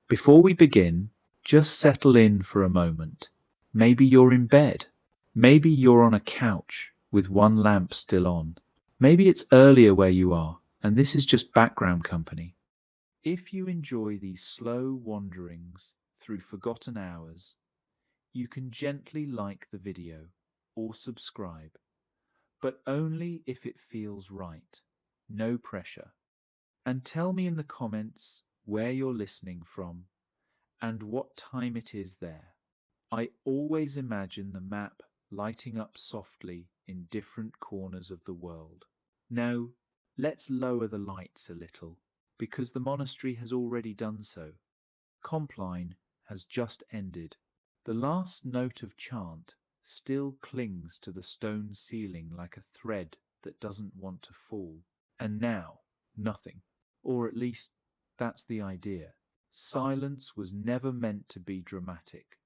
Before we begin, just settle in for a moment. Maybe you're in bed. Maybe you're on a couch with one lamp still on. Maybe it's earlier where you are, and this is just background company. If you enjoy these slow wanderings through forgotten hours, you can gently like the video or subscribe, but only if it feels right. No pressure. And tell me in the comments where you're listening from and what time it is there. I always imagine the map lighting up softly in different corners of the world. Now, let's lower the lights a little, because the monastery has already done so. Compline has just ended. The last note of chant still clings to the stone ceiling like a thread that doesn't want to fall. And now, nothing. Or at least, that's the idea. Silence was never meant to be dramatic.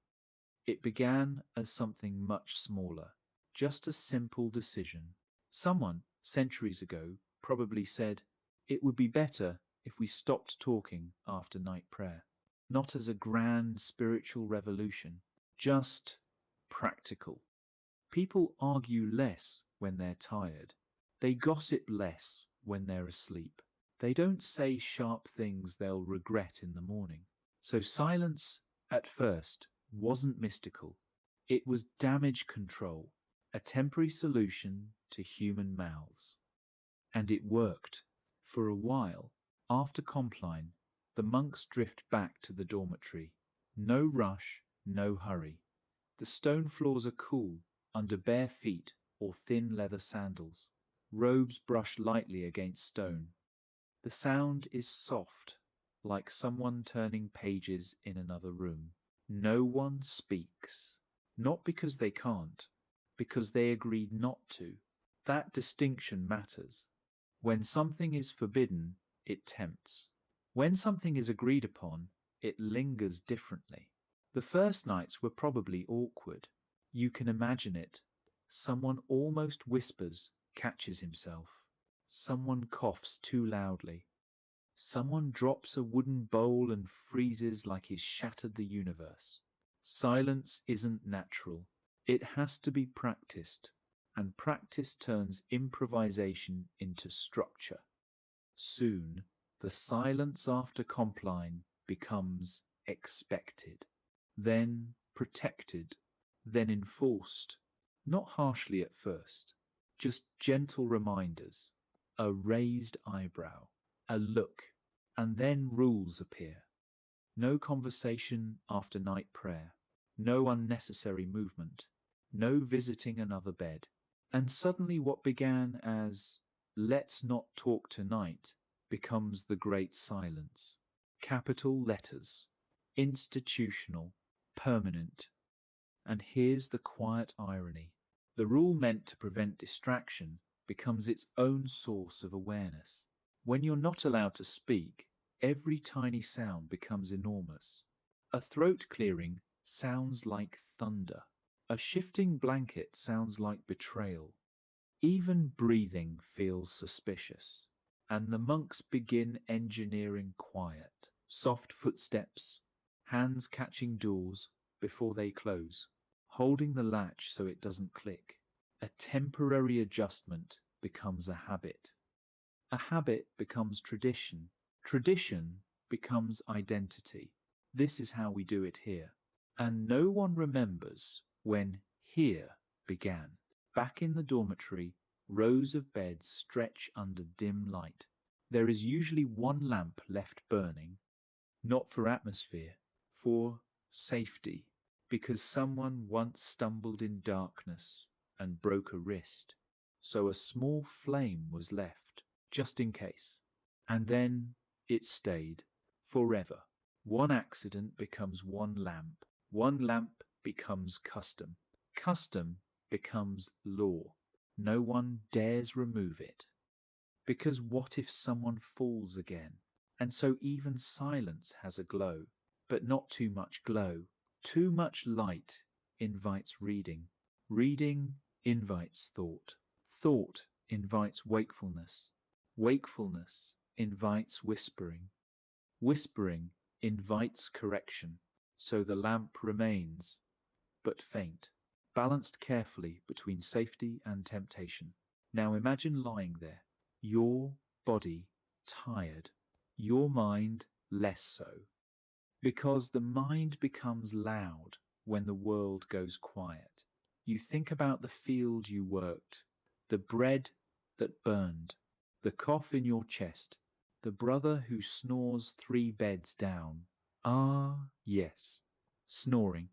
It began as something much smaller, just a simple decision. Someone, centuries ago, probably said, "It would be better if we stopped talking after night prayer." Not as a grand spiritual revolution, just practical. People argue less when they're tired. They gossip less when they're asleep. They don't say sharp things they'll regret in the morning. So silence, at first, wasn't mystical. It was damage control, a temporary solution to human mouths. And it worked. For a while, after Compline, the monks drift back to the dormitory. No rush, no hurry. The stone floors are cool, under bare feet or thin leather sandals. Robes brush lightly against stone. The sound is soft, like someone turning pages in another room. No one speaks. Not because they can't, because they agreed not to. That distinction matters. When something is forbidden, it tempts. When something is agreed upon, it lingers differently. The first nights were probably awkward. You can imagine it. Someone almost whispers, catches himself. Someone coughs too loudly. Someone drops a wooden bowl and freezes like he's shattered the universe. Silence isn't natural. It has to be practiced, and practice turns improvisation into structure. Soon, the silence after Compline becomes expected, then protected, then enforced. Not harshly at first, just gentle reminders, a raised eyebrow, a look, and then rules appear. No conversation after night prayer, no unnecessary movement, no visiting another bed. And suddenly what began as, "Let's not talk tonight," becomes the great silence. Capital letters, institutional, permanent. And here's the quiet irony. The rule meant to prevent distraction becomes its own source of awareness. When you're not allowed to speak, every tiny sound becomes enormous. A throat clearing sounds like thunder. A shifting blanket sounds like betrayal. Even breathing feels suspicious. And the monks begin engineering quiet. Soft footsteps, hands catching doors before they close, holding the latch so it doesn't click. A temporary adjustment becomes a habit. A habit becomes tradition. Tradition becomes identity. This is how we do it here. And no one remembers when here began. Back in the dormitory, rows of beds stretch under dim light. There is usually one lamp left burning, not for atmosphere, for safety, because someone once stumbled in darkness and broke a wrist. So a small flame was left, just in case. And then it stayed, forever. One accident becomes one lamp. One lamp becomes custom. Custom becomes law. No one dares remove it. Because what if someone falls again? And so even silence has a glow, but not too much glow. Too much light invites reading. Reading invites thought. Thought invites wakefulness. Wakefulness invites whispering. Whispering invites correction, so the lamp remains, but faint, balanced carefully between safety and temptation. Now imagine lying there, your body tired, your mind less so. Because the mind becomes loud when the world goes quiet. You think about the field you worked, the bread that burned, the cough in your chest, the brother who snores 3 beds down. Ah, yes, snoring.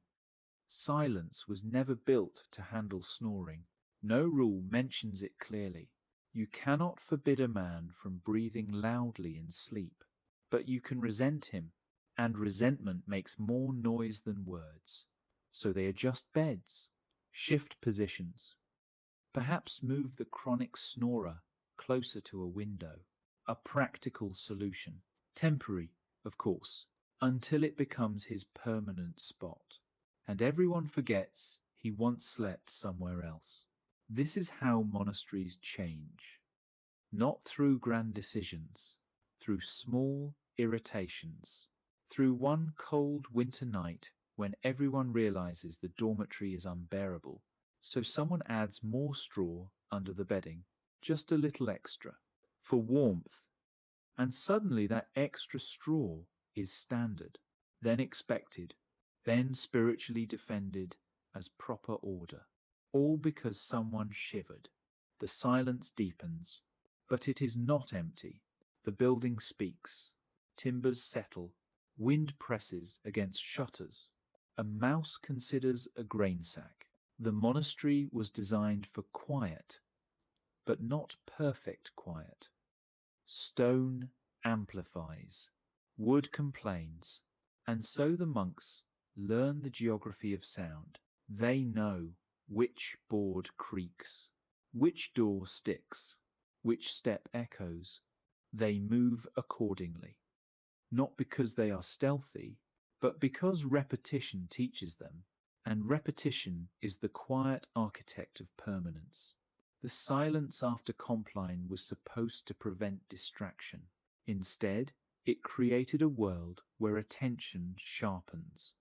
Silence was never built to handle snoring. No rule mentions it clearly. You cannot forbid a man from breathing loudly in sleep, but you can resent him, and resentment makes more noise than words. So they adjust beds, shift positions, perhaps move the chronic snorer closer to a window. A practical solution, temporary, of course, until it becomes his permanent spot. And everyone forgets he once slept somewhere else. This is how monasteries change. Not through grand decisions, through small irritations, through one cold winter night when everyone realizes the dormitory is unbearable, so someone adds more straw under the bedding, just a little extra, for warmth, and suddenly that extra straw is standard, then expected, then spiritually defended as proper order, all because someone shivered. The silence deepens, but it is not empty. The building speaks, timbers settle, wind presses against shutters. A mouse considers a grain sack. The monastery was designed for quiet, but not perfect quiet. Stone amplifies, wood complains, and so the monks learn the geography of sound. They know which board creaks, which door sticks, which step echoes. They move accordingly, not because they are stealthy, but because repetition teaches them, and repetition is the quiet architect of permanence. The silence after Compline was supposed to prevent distraction. Instead, it created a world where attention sharpens.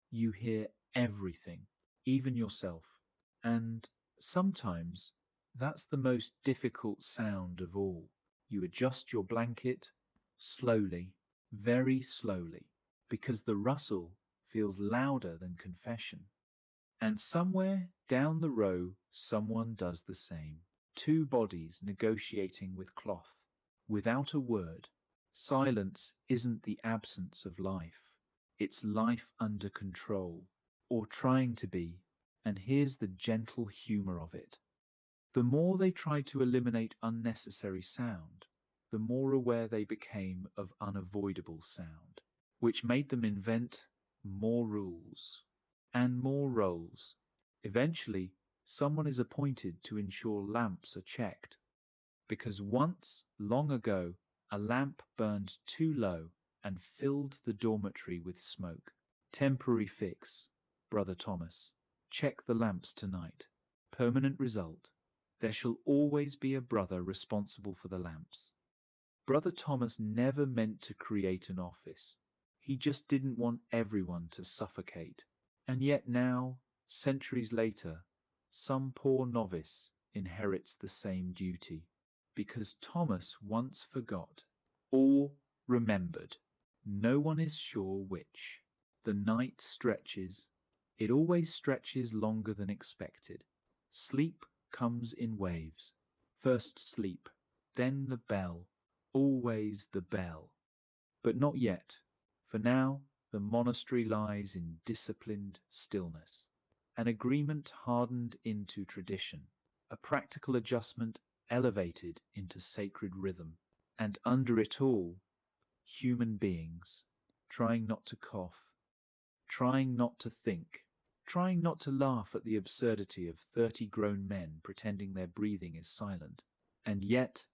You hear everything, even yourself. And sometimes that's the most difficult sound of all. You adjust your blanket slowly, very slowly, because the rustle feels louder than confession. And somewhere down the row, someone does the same. 2 bodies negotiating with cloth, without a word. Silence isn't the absence of life. It's life under control, or trying to be. And here's the gentle humor of it. The more they tried to eliminate unnecessary sound, the more aware they became of unavoidable sound, which made them invent more rules and more roles. Eventually, someone is appointed to ensure lamps are checked, because once, long ago, a lamp burned too low and filled the dormitory with smoke. Temporary fix, Brother Thomas. Check the lamps tonight. Permanent result. There shall always be a brother responsible for the lamps. Brother Thomas never meant to create an office. He just didn't want everyone to suffocate. And yet now, centuries later, some poor novice inherits the same duty, because Thomas once forgot, or remembered. No one is sure which. The night stretches. It always stretches longer than expected. Sleep comes in waves. First sleep, then the bell, always the bell. But not yet. For now, the monastery lies in disciplined stillness. An agreement hardened into tradition. A practical adjustment elevated into sacred rhythm. And under it all, human beings, trying not to cough, trying not to think, trying not to laugh at the absurdity of 30 grown men pretending their breathing is silent. And yet,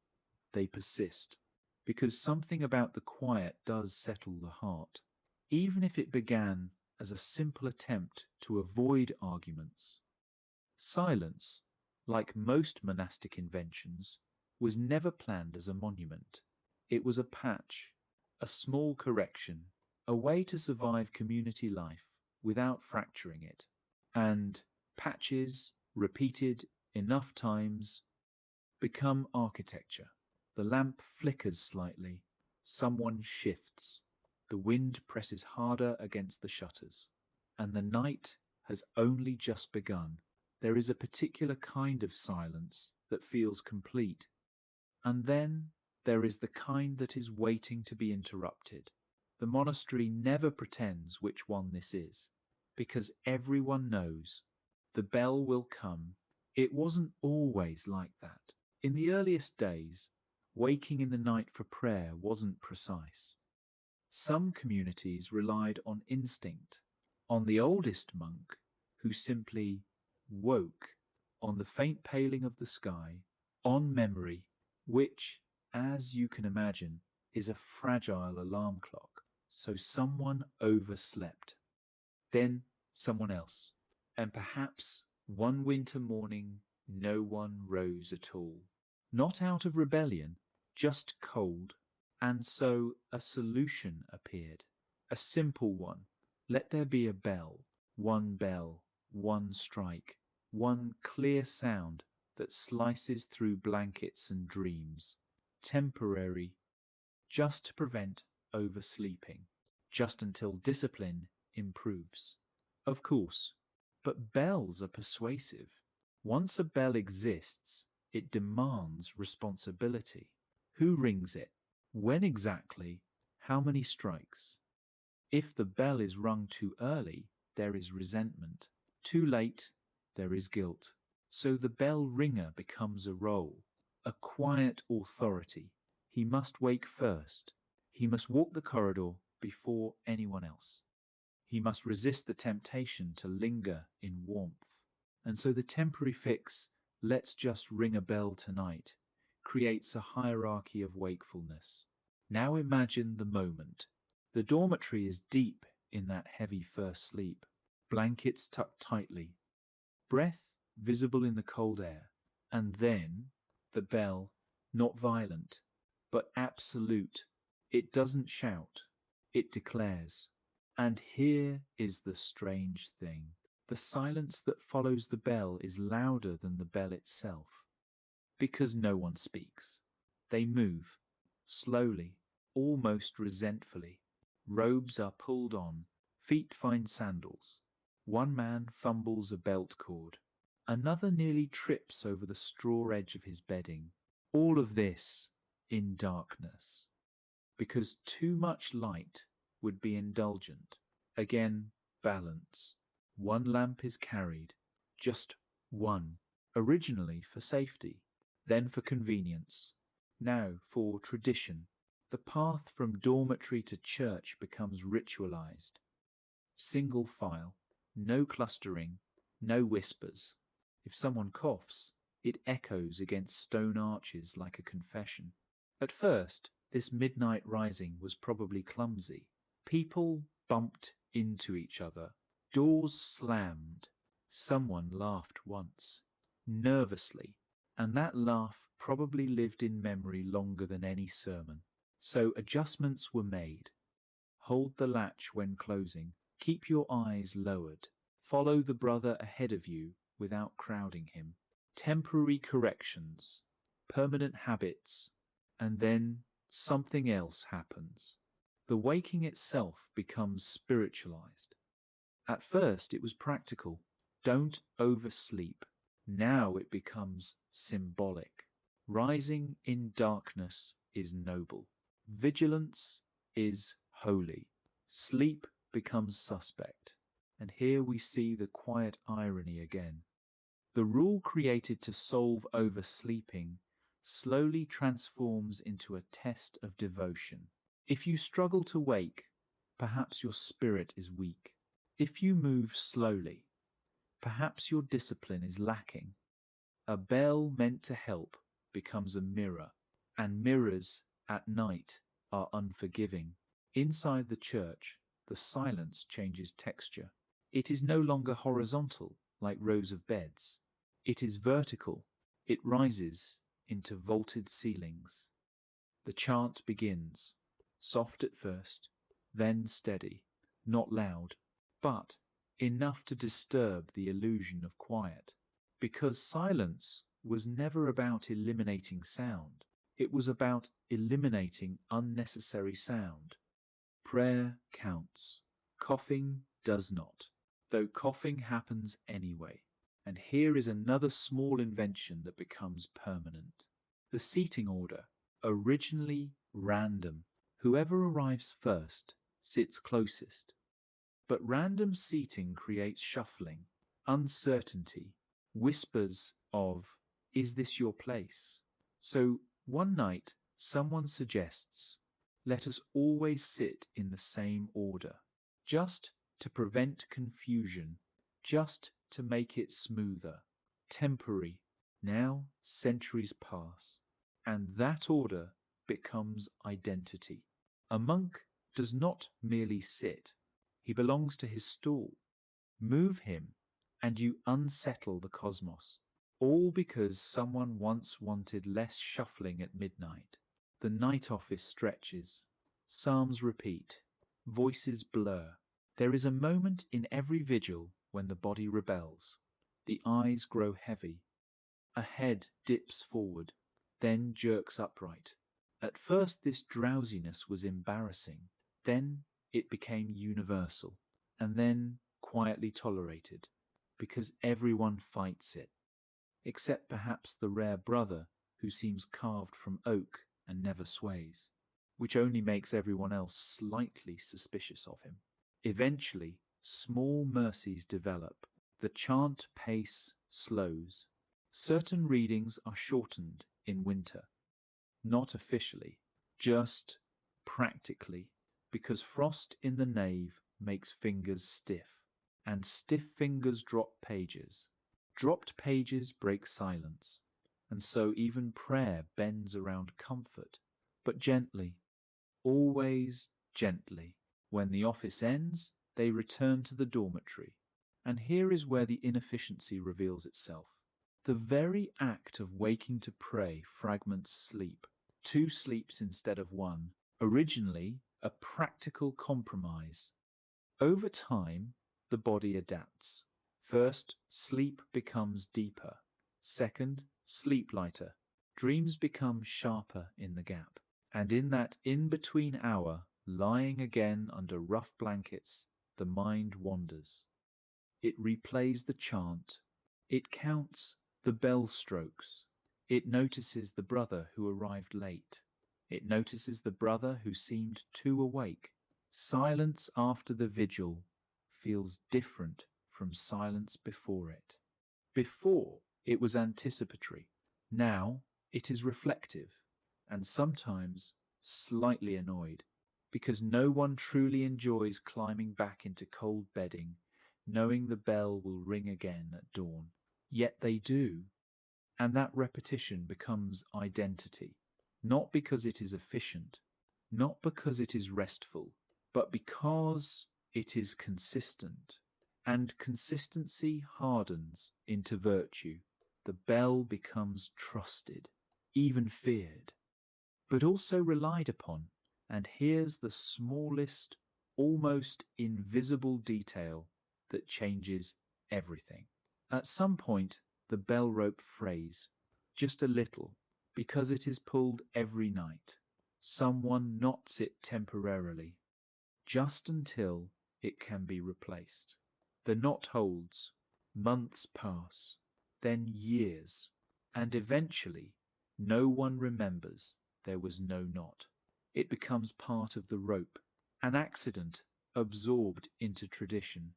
they persist, because something about the quiet does settle the heart, even if it began as a simple attempt to avoid arguments. Silence, like most monastic inventions, was never planned as a monument. It was a patch, a small correction, a way to survive community life without fracturing it. And patches, repeated enough times, become architecture. The lamp flickers slightly. Someone shifts. The wind presses harder against the shutters. And the night has only just begun. There is a particular kind of silence that feels complete. And then there is the kind that is waiting to be interrupted. The monastery never pretends which one this is, because everyone knows the bell will come. It wasn't always like that. In the earliest days, waking in the night for prayer wasn't precise. Some communities relied on instinct, on the oldest monk who simply woke, on the faint paling of the sky, on memory, which, as you can imagine, is a fragile alarm clock. So someone overslept. Then someone else. And perhaps one winter morning no one rose at all. Not out of rebellion, just cold. And so a solution appeared. A simple one. Let there be a bell, one strike, one clear sound that slices through blankets and dreams. Temporary, just to prevent oversleeping, just until discipline improves. Of course, but bells are persuasive. Once a bell exists, it demands responsibility. Who rings it? When exactly? How many strikes? If the bell is rung too early, there is resentment. Too late, there is guilt. So the bell ringer becomes a role, a quiet authority. He must wake first. He must walk the corridor before anyone else. He must resist the temptation to linger in warmth. And so the temporary fix, let's just ring a bell tonight, creates a hierarchy of wakefulness. Now imagine the moment. The dormitory is deep in that heavy first sleep, blankets tucked tightly, breath visible in the cold air, and then the bell, not violent, but absolute. It doesn't shout, it declares. And here is the strange thing. The silence that follows the bell is louder than the bell itself, because no one speaks. They move, slowly, almost resentfully. Robes are pulled on, feet find sandals. One man fumbles a belt cord. Another nearly trips over the straw edge of his bedding. All of this in darkness, because too much light would be indulgent. Again, balance. One lamp is carried, just one, originally for safety, then for convenience, now for tradition. The path from dormitory to church becomes ritualized. Single file, no clustering, no whispers. If someone coughs, it echoes against stone arches like a confession. At first, this midnight rising was probably clumsy. People bumped into each other. Doors slammed. Someone laughed once, nervously, and that laugh probably lived in memory longer than any sermon. So adjustments were made. Hold the latch when closing. Keep your eyes lowered. Follow the brother ahead of you without crowding him. Temporary corrections, permanent habits, and then something else happens. The waking itself becomes spiritualized. At first it was practical. Don't oversleep. Now it becomes symbolic. Rising in darkness is noble. Vigilance is holy. Sleep becomes suspect. And here we see the quiet irony again. The rule created to solve oversleeping slowly transforms into a test of devotion. If you struggle to wake, perhaps your spirit is weak. If you move slowly, perhaps your discipline is lacking. A bell meant to help becomes a mirror, and mirrors at night are unforgiving. Inside the church, the silence changes texture. It is no longer horizontal like rows of beds. It is vertical. It rises into vaulted ceilings. The chant begins, soft at first, then steady, not loud, but enough to disturb the illusion of quiet. Because silence was never about eliminating sound, it was about eliminating unnecessary sound. Prayer counts. Coughing does not, though coughing happens anyway. And here is another small invention that becomes permanent. The seating order, originally random. Whoever arrives first sits closest. But random seating creates shuffling, uncertainty, whispers of, "Is this your place?" So one night someone suggests, "Let us always sit in the same order, just to prevent confusion, just to make it smoother." Temporary. Now centuries pass, and that order becomes identity. A monk does not merely sit. He belongs to his stall. Move him, and you unsettle the cosmos. All because someone once wanted less shuffling at midnight. The night office stretches. Psalms repeat. Voices blur. There is a moment in every vigil when the body rebels. The eyes grow heavy. A head dips forward, then jerks upright. At first this drowsiness was embarrassing. Then it became universal, and then quietly tolerated, because everyone fights it, except perhaps the rare brother who seems carved from oak and never sways, which only makes everyone else slightly suspicious of him. Eventually, small mercies develop. The chant pace slows. Certain readings are shortened in winter, not officially, just practically, because frost in the nave makes fingers stiff, and stiff fingers drop pages. Dropped pages break silence, and so even prayer bends around comfort, but gently, always gently. When the office ends, they return to the dormitory, and here is where the inefficiency reveals itself. The very act of waking to pray fragments sleep, 2 sleeps instead of 1, originally a practical compromise. Over time, the body adapts. First, sleep becomes deeper. Second, sleep lighter. Dreams become sharper in the gap. And in that in-between hour, lying again under rough blankets, the mind wanders. It replays the chant. It counts the bell strokes. It notices the brother who arrived late. It notices the brother who seemed too awake. Silence after the vigil feels different from silence before it. Before, it was anticipatory. Now, it is reflective, and sometimes slightly annoyed, because no one truly enjoys climbing back into cold bedding, knowing the bell will ring again at dawn. Yet they do, and that repetition becomes identity, not because it is efficient, not because it is restful, but because it is consistent. And consistency hardens into virtue. The bell becomes trusted, even feared, but also relied upon. And here's the smallest, almost invisible detail that changes everything. At some point, the bell rope frays, just a little, because it is pulled every night. Someone knots it temporarily, just until it can be replaced. The knot holds, months pass, then years, and eventually no one remembers there was no knot. It becomes part of the rope, an accident absorbed into tradition.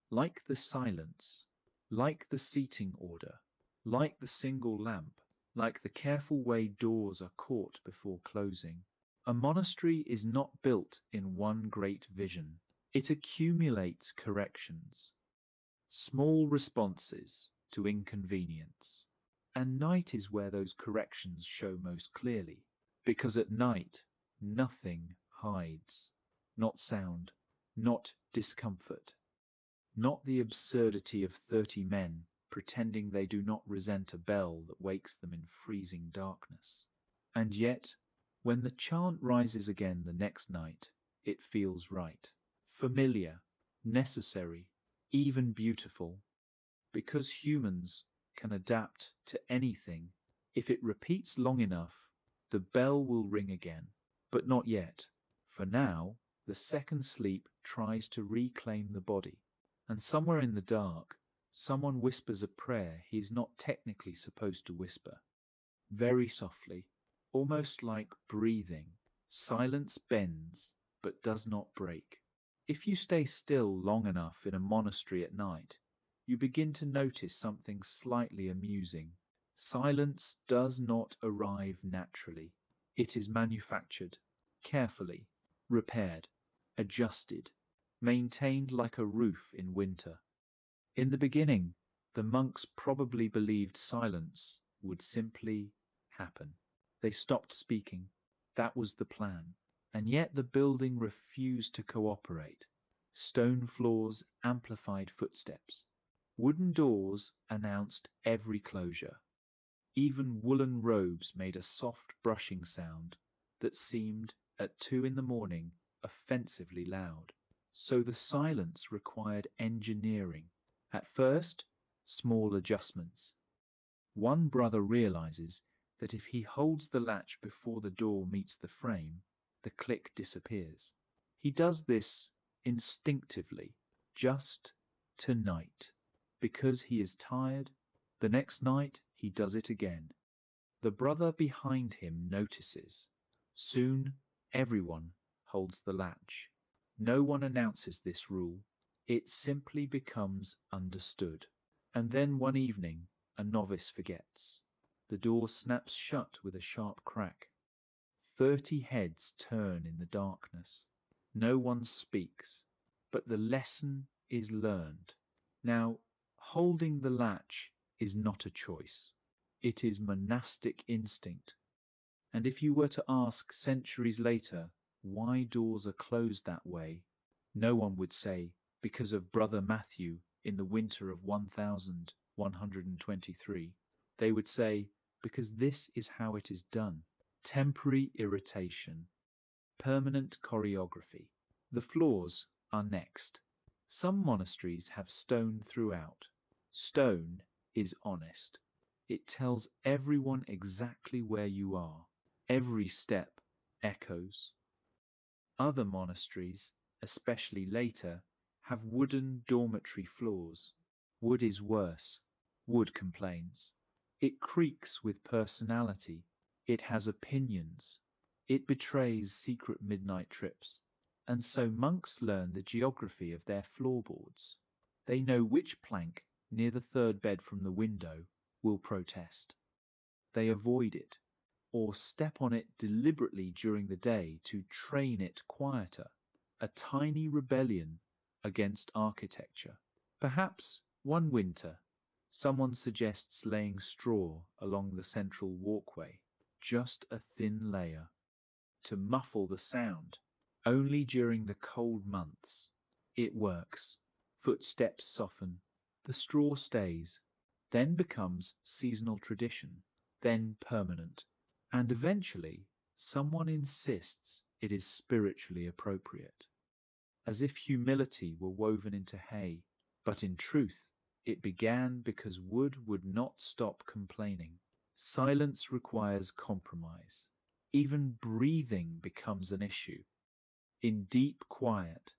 Like the silence, like the seating order, like the single lamp, like the careful way doors are caught before closing. A monastery is not built in one great vision. It accumulates corrections, small responses to inconvenience. And night is where those corrections show most clearly, because at night nothing hides, not sound, not discomfort, not the absurdity of 30 men pretending they do not resent a bell that wakes them in freezing darkness. And yet, when the chant rises again the next night, it feels right, familiar, necessary, even beautiful. Because humans can adapt to anything, if it repeats long enough, the bell will ring again. But not yet. For now, the second sleep tries to reclaim the body. And somewhere in the dark, someone whispers a prayer he is not technically supposed to whisper. Very softly, almost like breathing, silence bends but does not break. If you stay still long enough in a monastery at night, you begin to notice something slightly amusing. Silence does not arrive naturally. It is manufactured, carefully, repaired, adjusted, maintained like a roof in winter. In the beginning, the monks probably believed silence would simply happen. They stopped speaking. That was the plan. And yet the building refused to cooperate. Stone floors amplified footsteps. Wooden doors announced every closure. Even woolen robes made a soft brushing sound that seemed, at 2 in the morning, offensively loud. So the silence required engineering. At first, small adjustments. One brother realizes that if he holds the latch before the door meets the frame, the click disappears. He does this instinctively, just tonight, because he is tired. The next night, he does it again. The brother behind him notices. Soon, everyone holds the latch. No one announces this rule. It simply becomes understood. And then one evening, a novice forgets. The door snaps shut with a sharp crack. 30 heads turn in the darkness. No one speaks, but the lesson is learned. Now, holding the latch is not a choice. It is monastic instinct. And if you were to ask centuries later why doors are closed that way, no one would say, because of Brother Matthew in the winter of 1123. They would say, because this is how it is done. Temporary irritation, permanent choreography. The floors are next. Some monasteries have stone throughout. Stone is honest. It tells everyone exactly where you are. Every step echoes. Other monasteries, especially later, have wooden dormitory floors. Wood is worse. Wood complains. It creaks with personality. It has opinions. It betrays secret midnight trips. And so monks learn the geography of their floorboards. They know which plank near the third bed from the window will protest. They avoid it, or step on it deliberately during the day to train it quieter. A tiny rebellion against architecture. Perhaps one winter, someone suggests laying straw along the central walkway, just a thin layer, to muffle the sound. Only during the cold months. It works. Footsteps soften. The straw stays. Then becomes seasonal tradition. Then permanent. And eventually, someone insists it is spiritually appropriate. As if humility were woven into hay. But in truth, it began because wood would not stop complaining. Silence requires compromise. Even breathing becomes an issue. In deep quiet,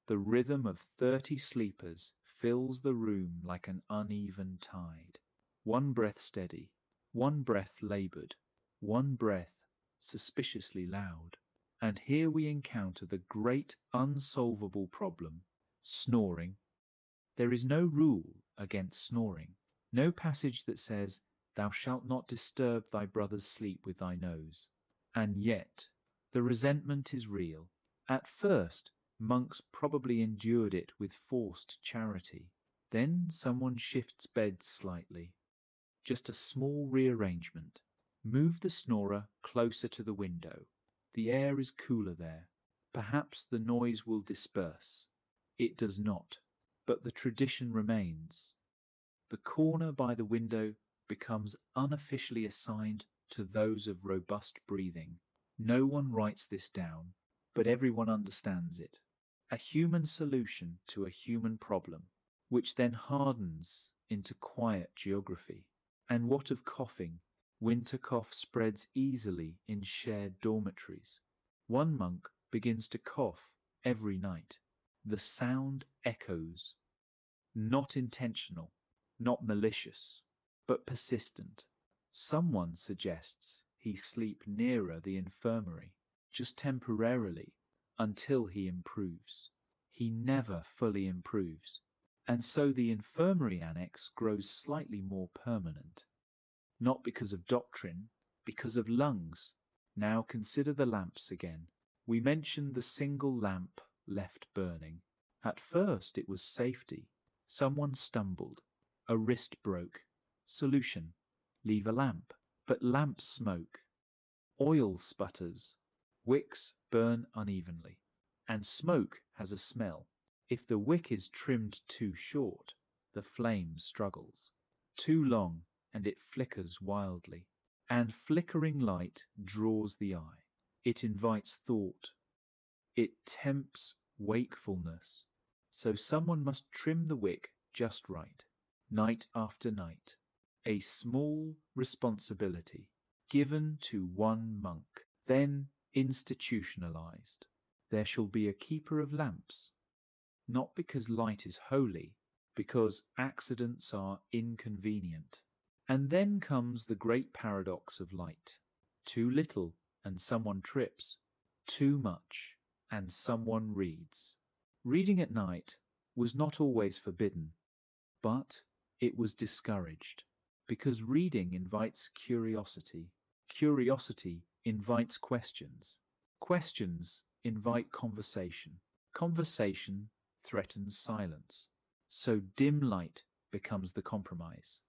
the rhythm of 30 sleepers fills the room like an uneven tide. One breath steady, one breath labored, one breath suspiciously loud. And here we encounter the great unsolvable problem, snoring. There is no rule against snoring, no passage that says, "Thou shalt not disturb thy brother's sleep with thy nose." And yet, the resentment is real. At first, monks probably endured it with forced charity. Then someone shifts beds slightly. Just a small rearrangement. Move the snorer closer to the window. The air is cooler there. Perhaps the noise will disperse. It does not, but the tradition remains. The corner by the window becomes unofficially assigned to those of robust breathing. No one writes this down, but everyone understands it. A human solution to a human problem, which then hardens into quiet geography. And what of coughing? Winter cough spreads easily in shared dormitories. One monk begins to cough every night. The sound echoes, not intentional, not malicious, but persistent. Someone suggests he sleep nearer the infirmary, just temporarily, until he improves. He never fully improves, and so the infirmary annex grows slightly more permanent. Not because of doctrine, because of lungs. Now consider the lamps again. We mentioned the single lamp left burning. At first it was safety. Someone stumbled. A wrist broke. Solution: leave a lamp. But lamps smoke. Oil sputters. Wicks burn unevenly. And smoke has a smell. If the wick is trimmed too short, the flame struggles. Too long, and it flickers wildly. And flickering light draws the eye. It invites thought. It tempts wakefulness. So someone must trim the wick just right, night after night. A small responsibility given to one monk, then institutionalized. There shall be a keeper of lamps, not because light is holy, because accidents are inconvenient. And then comes the great paradox of light. Too little, and someone trips. Too much, and someone reads. Reading at night was not always forbidden, but it was discouraged, because reading invites curiosity. Curiosity invites questions. Questions invite conversation. Conversation threatens silence. So dim light becomes the compromise.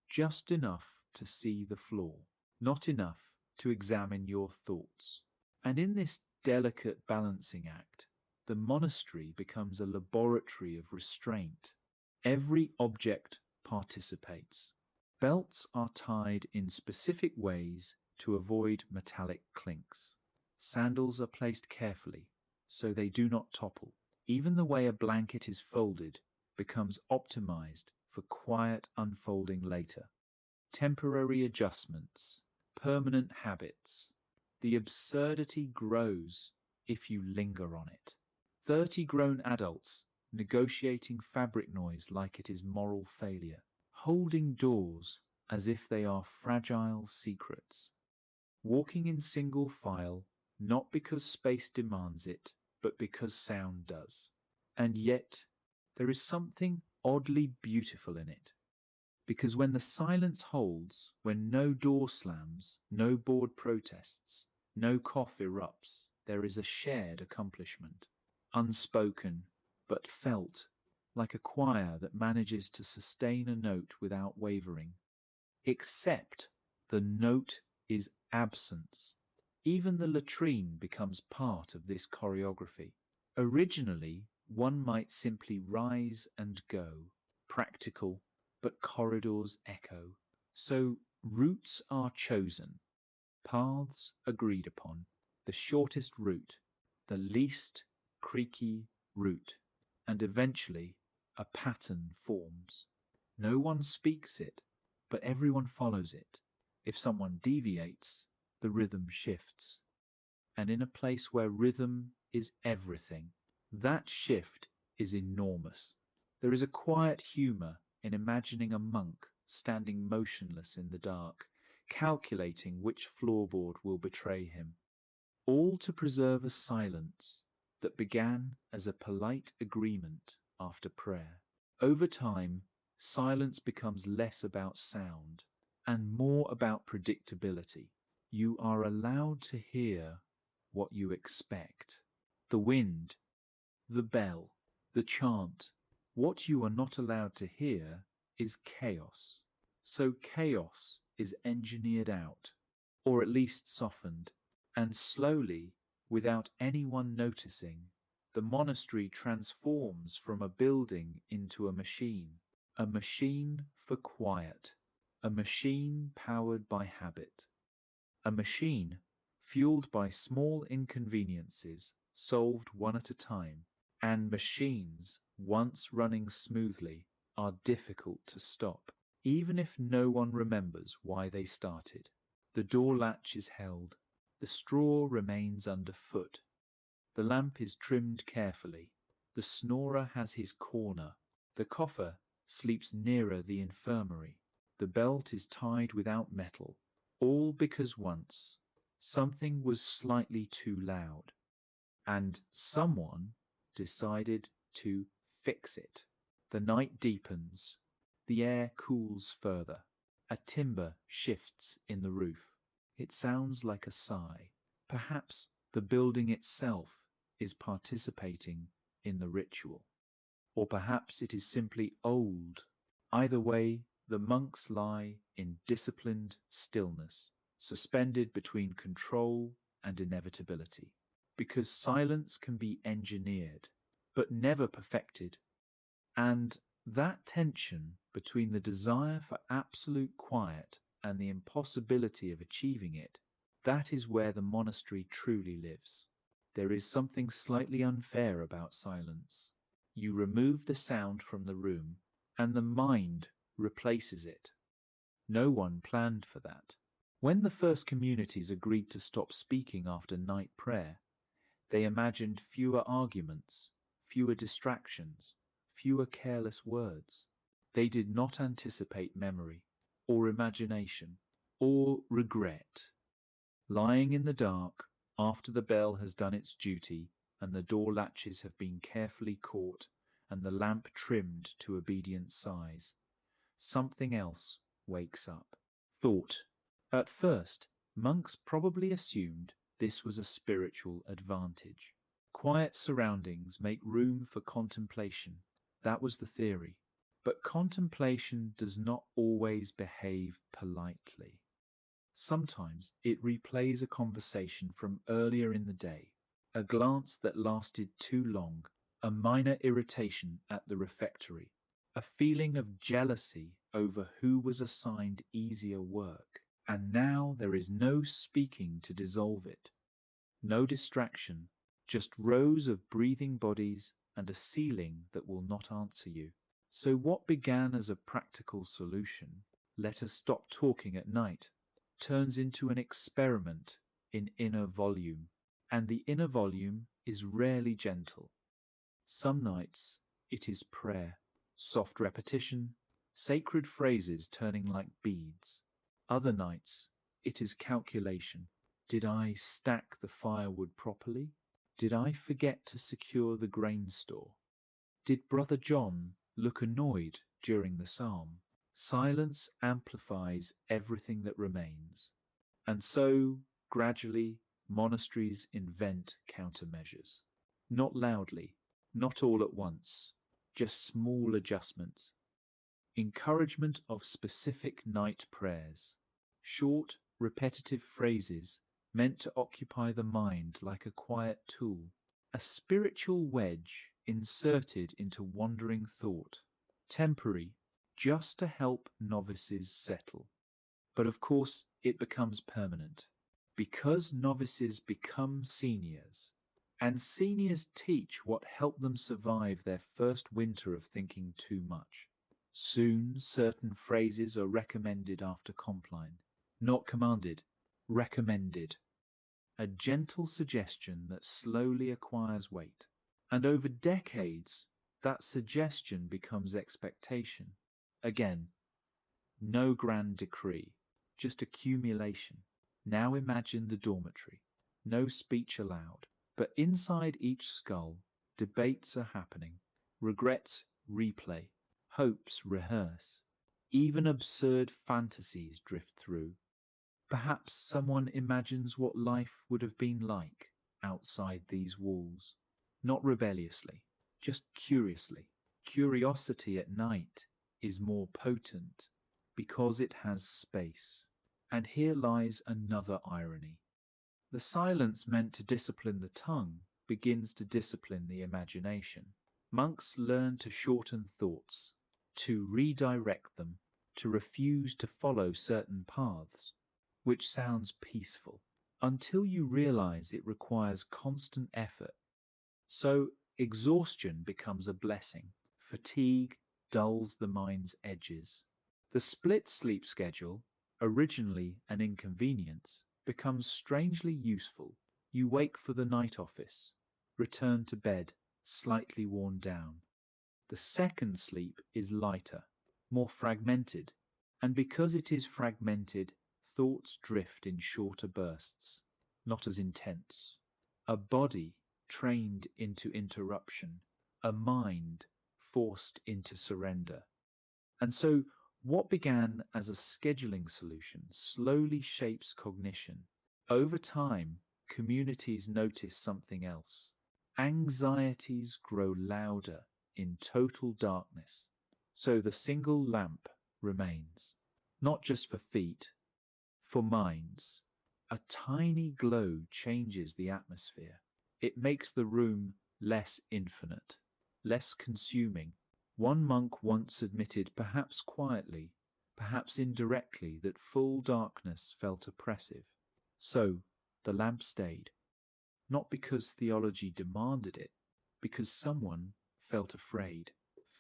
Just enough to see the flaw, not enough to examine your thoughts. And in this delicate balancing act, the monastery becomes a laboratory of restraint. Every object participates. Belts are tied in specific ways to avoid metallic clinks. Sandals are placed carefully so they do not topple. Even the way a blanket is folded becomes optimized for quiet unfolding later. Temporary adjustments, permanent habits. The absurdity grows if you linger on it. 30 grown adults negotiating fabric noise like it is moral failure, holding doors as if they are fragile secrets, walking in single file, not because space demands it, but because sound does. And yet, there is something oddly beautiful in it. Because when the silence holds, when no door slams, no board protests, no cough erupts, there is a shared accomplishment, unspoken but felt, like a choir that manages to sustain a note without wavering. Except the note is absence. Even the latrine becomes part of this choreography. Originally, one might simply rise and go, practical, but corridors echo. So routes are chosen, paths agreed upon, the shortest route, the least creaky route, and eventually a pattern forms. No one speaks it, but everyone follows it. If someone deviates, the rhythm shifts. And in a place where rhythm is everything, that shift is enormous. There is a quiet humor in imagining a monk standing motionless in the dark, calculating which floorboard will betray him, all to preserve a silence that began as a polite agreement after prayer. Over time, silence becomes less about sound and more about predictability. You are allowed to hear what you expect. The wind, the bell, the chant. What you are not allowed to hear is chaos. So chaos is engineered out, or at least softened, and slowly, without anyone noticing, the monastery transforms from a building into a machine for quiet, a machine powered by habit, a machine fueled by small inconveniences solved one at a time, and machines, once running smoothly, are difficult to stop, even if no one remembers why they started. The door latch is held, the straw remains underfoot, the lamp is trimmed carefully, the snorer has his corner, the coffer sleeps nearer the infirmary, the belt is tied without metal, all because once something was slightly too loud, and someone decided to fix it. The night deepens, the air cools further, a timber shifts in the roof. It sounds like a sigh. Perhaps the building itself is participating in the ritual. Or perhaps it is simply old. Either way, the monks lie in disciplined stillness, suspended between control and inevitability. Because silence can be engineered, but never perfected. And that tension between the desire for absolute quiet and the impossibility of achieving it, that is where the monastery truly lives. There is something slightly unfair about silence. You remove the sound from the room, and the mind replaces it. No one planned for that. When the first communities agreed to stop speaking after night prayer, they imagined fewer arguments, fewer distractions, fewer careless words. They did not anticipate memory, or imagination, or regret. Lying in the dark, after the bell has done its duty, and the door latches have been carefully caught, and the lamp trimmed to obedient size, something else wakes up. Thought. At first, monks probably assumed this was a spiritual advantage. Quiet surroundings make room for contemplation. That was the theory. But contemplation does not always behave politely. Sometimes it replays a conversation from earlier in the day, a glance that lasted too long, a minor irritation at the refectory, a feeling of jealousy over who was assigned easier work. And now there is no speaking to dissolve it. No distraction, just rows of breathing bodies and a ceiling that will not answer you. So what began as a practical solution, let us stop talking at night, turns into an experiment in inner volume. And the inner volume is rarely gentle. Some nights it is prayer, soft repetition, sacred phrases turning like beads. Other nights it is calculation. Did I stack the firewood properly? Did I forget to secure the grain store? Did Brother John look annoyed during the psalm? Silence amplifies everything that remains. And so, gradually, monasteries invent countermeasures. Not loudly, not all at once, just small adjustments. Encouragement of specific night prayers. Short, repetitive phrases meant to occupy the mind like a quiet tool. A spiritual wedge inserted into wandering thought. Temporary, just to help novices settle. But of course, it becomes permanent. Because novices become seniors, and seniors teach what helped them survive their first winter of thinking too much. Soon, certain phrases are recommended after Compline. Not commanded, recommended. A gentle suggestion that slowly acquires weight. And over decades, that suggestion becomes expectation. Again, no grand decree, just accumulation. Now imagine the dormitory. No speech allowed. But inside each skull, debates are happening. Regrets replay. Hopes rehearse. Even absurd fantasies drift through. Perhaps someone imagines what life would have been like outside these walls. Not rebelliously, just curiously. Curiosity at night is more potent because it has space. And here lies another irony. The silence meant to discipline the tongue begins to discipline the imagination. Monks learn to shorten thoughts, to redirect them, to refuse to follow certain paths, which sounds peaceful. until you realize it requires constant effort. So exhaustion becomes a blessing. Fatigue dulls the mind's edges. The split sleep schedule, originally an inconvenience, becomes strangely useful. You wake for the night office, return to bed, slightly worn down. The second sleep is lighter, more fragmented, and because it is fragmented, thoughts drift in shorter bursts, not as intense. A body trained into interruption, a mind forced into surrender. And so, what began as a scheduling solution slowly shapes cognition. Over time, communities notice something else. Anxieties grow louder in total darkness. So the single lamp remains, not just for feet, for minds. A tiny glow changes the atmosphere. It makes the room less infinite, less consuming. One monk once admitted, perhaps quietly, perhaps indirectly, that full darkness felt oppressive. So the lamp stayed, not because theology demanded it, because someone felt afraid.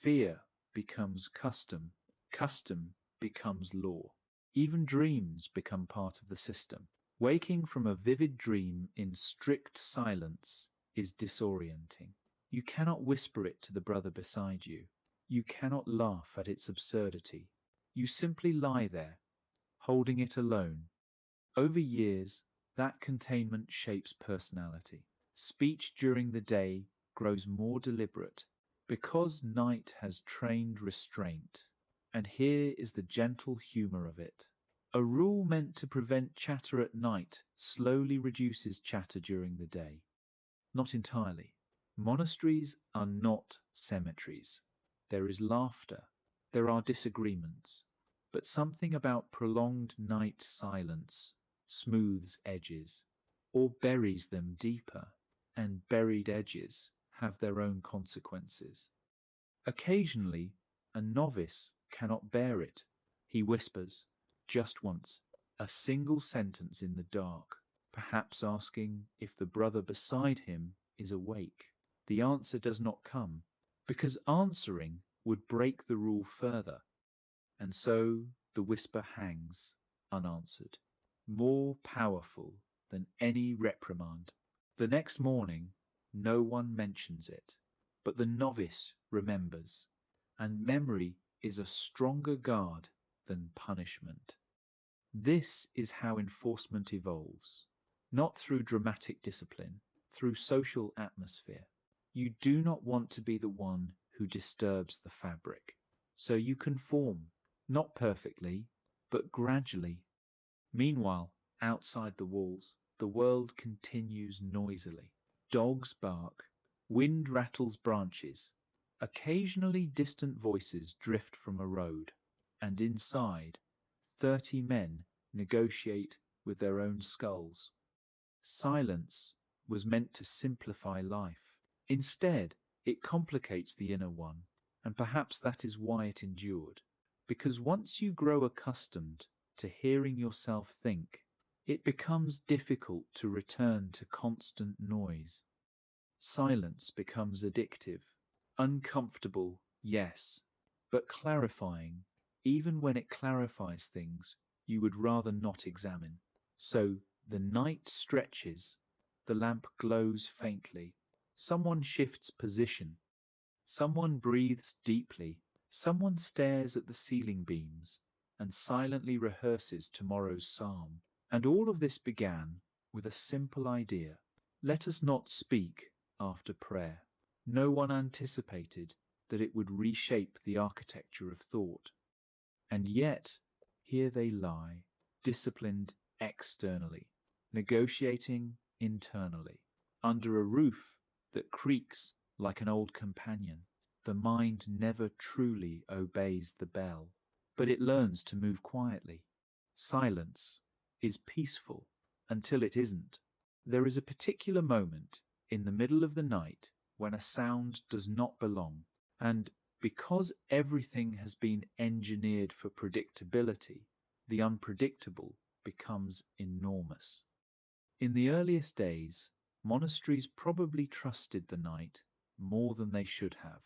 Fear becomes custom, custom becomes law. Even dreams become part of the system. Waking from a vivid dream in strict silence is disorienting. You cannot whisper it to the brother beside you. You cannot laugh at its absurdity. You simply lie there, holding it alone. Over years, that containment shapes personality. Speech during the day grows more deliberate because night has trained restraint. And here is the gentle humor of it. A rule meant to prevent chatter at night slowly reduces chatter during the day. Not entirely. Monasteries are not cemeteries. There is laughter. There are disagreements. But something about prolonged night silence smooths edges, or buries them deeper, and buried edges have their own consequences. Occasionally, a novice cannot bear it. He whispers, just once, a single sentence in the dark, perhaps asking if the brother beside him is awake. The answer does not come, because answering would break the rule further. And so the whisper hangs, unanswered, more powerful than any reprimand. The next morning, no one mentions it, but the novice remembers, and memory is a stronger guard than punishment. This is how enforcement evolves, not through dramatic discipline, through social atmosphere. You do not want to be the one who disturbs the fabric, so you conform, not perfectly, but gradually. Meanwhile, outside the walls, the world continues noisily. Dogs bark, wind rattles branches, occasionally distant voices drift from a road, and inside, 30 men negotiate with their own skulls. Silence was meant to simplify life. Instead, it complicates the inner one, and perhaps that is why it endured. Because once you grow accustomed to hearing yourself think, it becomes difficult to return to constant noise. Silence becomes addictive, uncomfortable, yes, but clarifying, even when it clarifies things you would rather not examine. So the night stretches, the lamp glows faintly, someone shifts position, someone breathes deeply, someone stares at the ceiling beams and silently rehearses tomorrow's psalm. And all of this began with a simple idea. Let us not speak after prayer. No one anticipated that it would reshape the architecture of thought. And yet, here they lie, disciplined externally, negotiating internally, under a roof that creaks like an old companion. The mind never truly obeys the bell, but it learns to move quietly. Silence is peaceful until it isn't. There is a particular moment in the middle of the night when a sound does not belong, and because everything has been engineered for predictability, the unpredictable becomes enormous. In the earliest days, monasteries probably trusted the night more than they should have.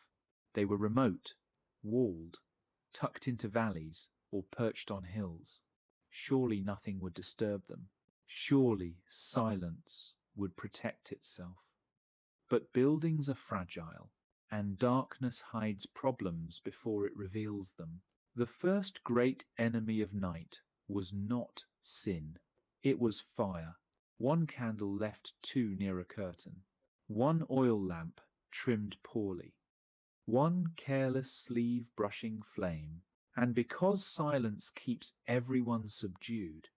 They were remote, walled, tucked into valleys, or perched on hills. Surely nothing would disturb them. Surely silence would protect itself. But buildings are fragile, and darkness hides problems before it reveals them. The first great enemy of night was not sin. It was fire. One candle left too near a curtain. One oil lamp trimmed poorly. One careless sleeve-brushing flame. And because silence keeps everyone subdued,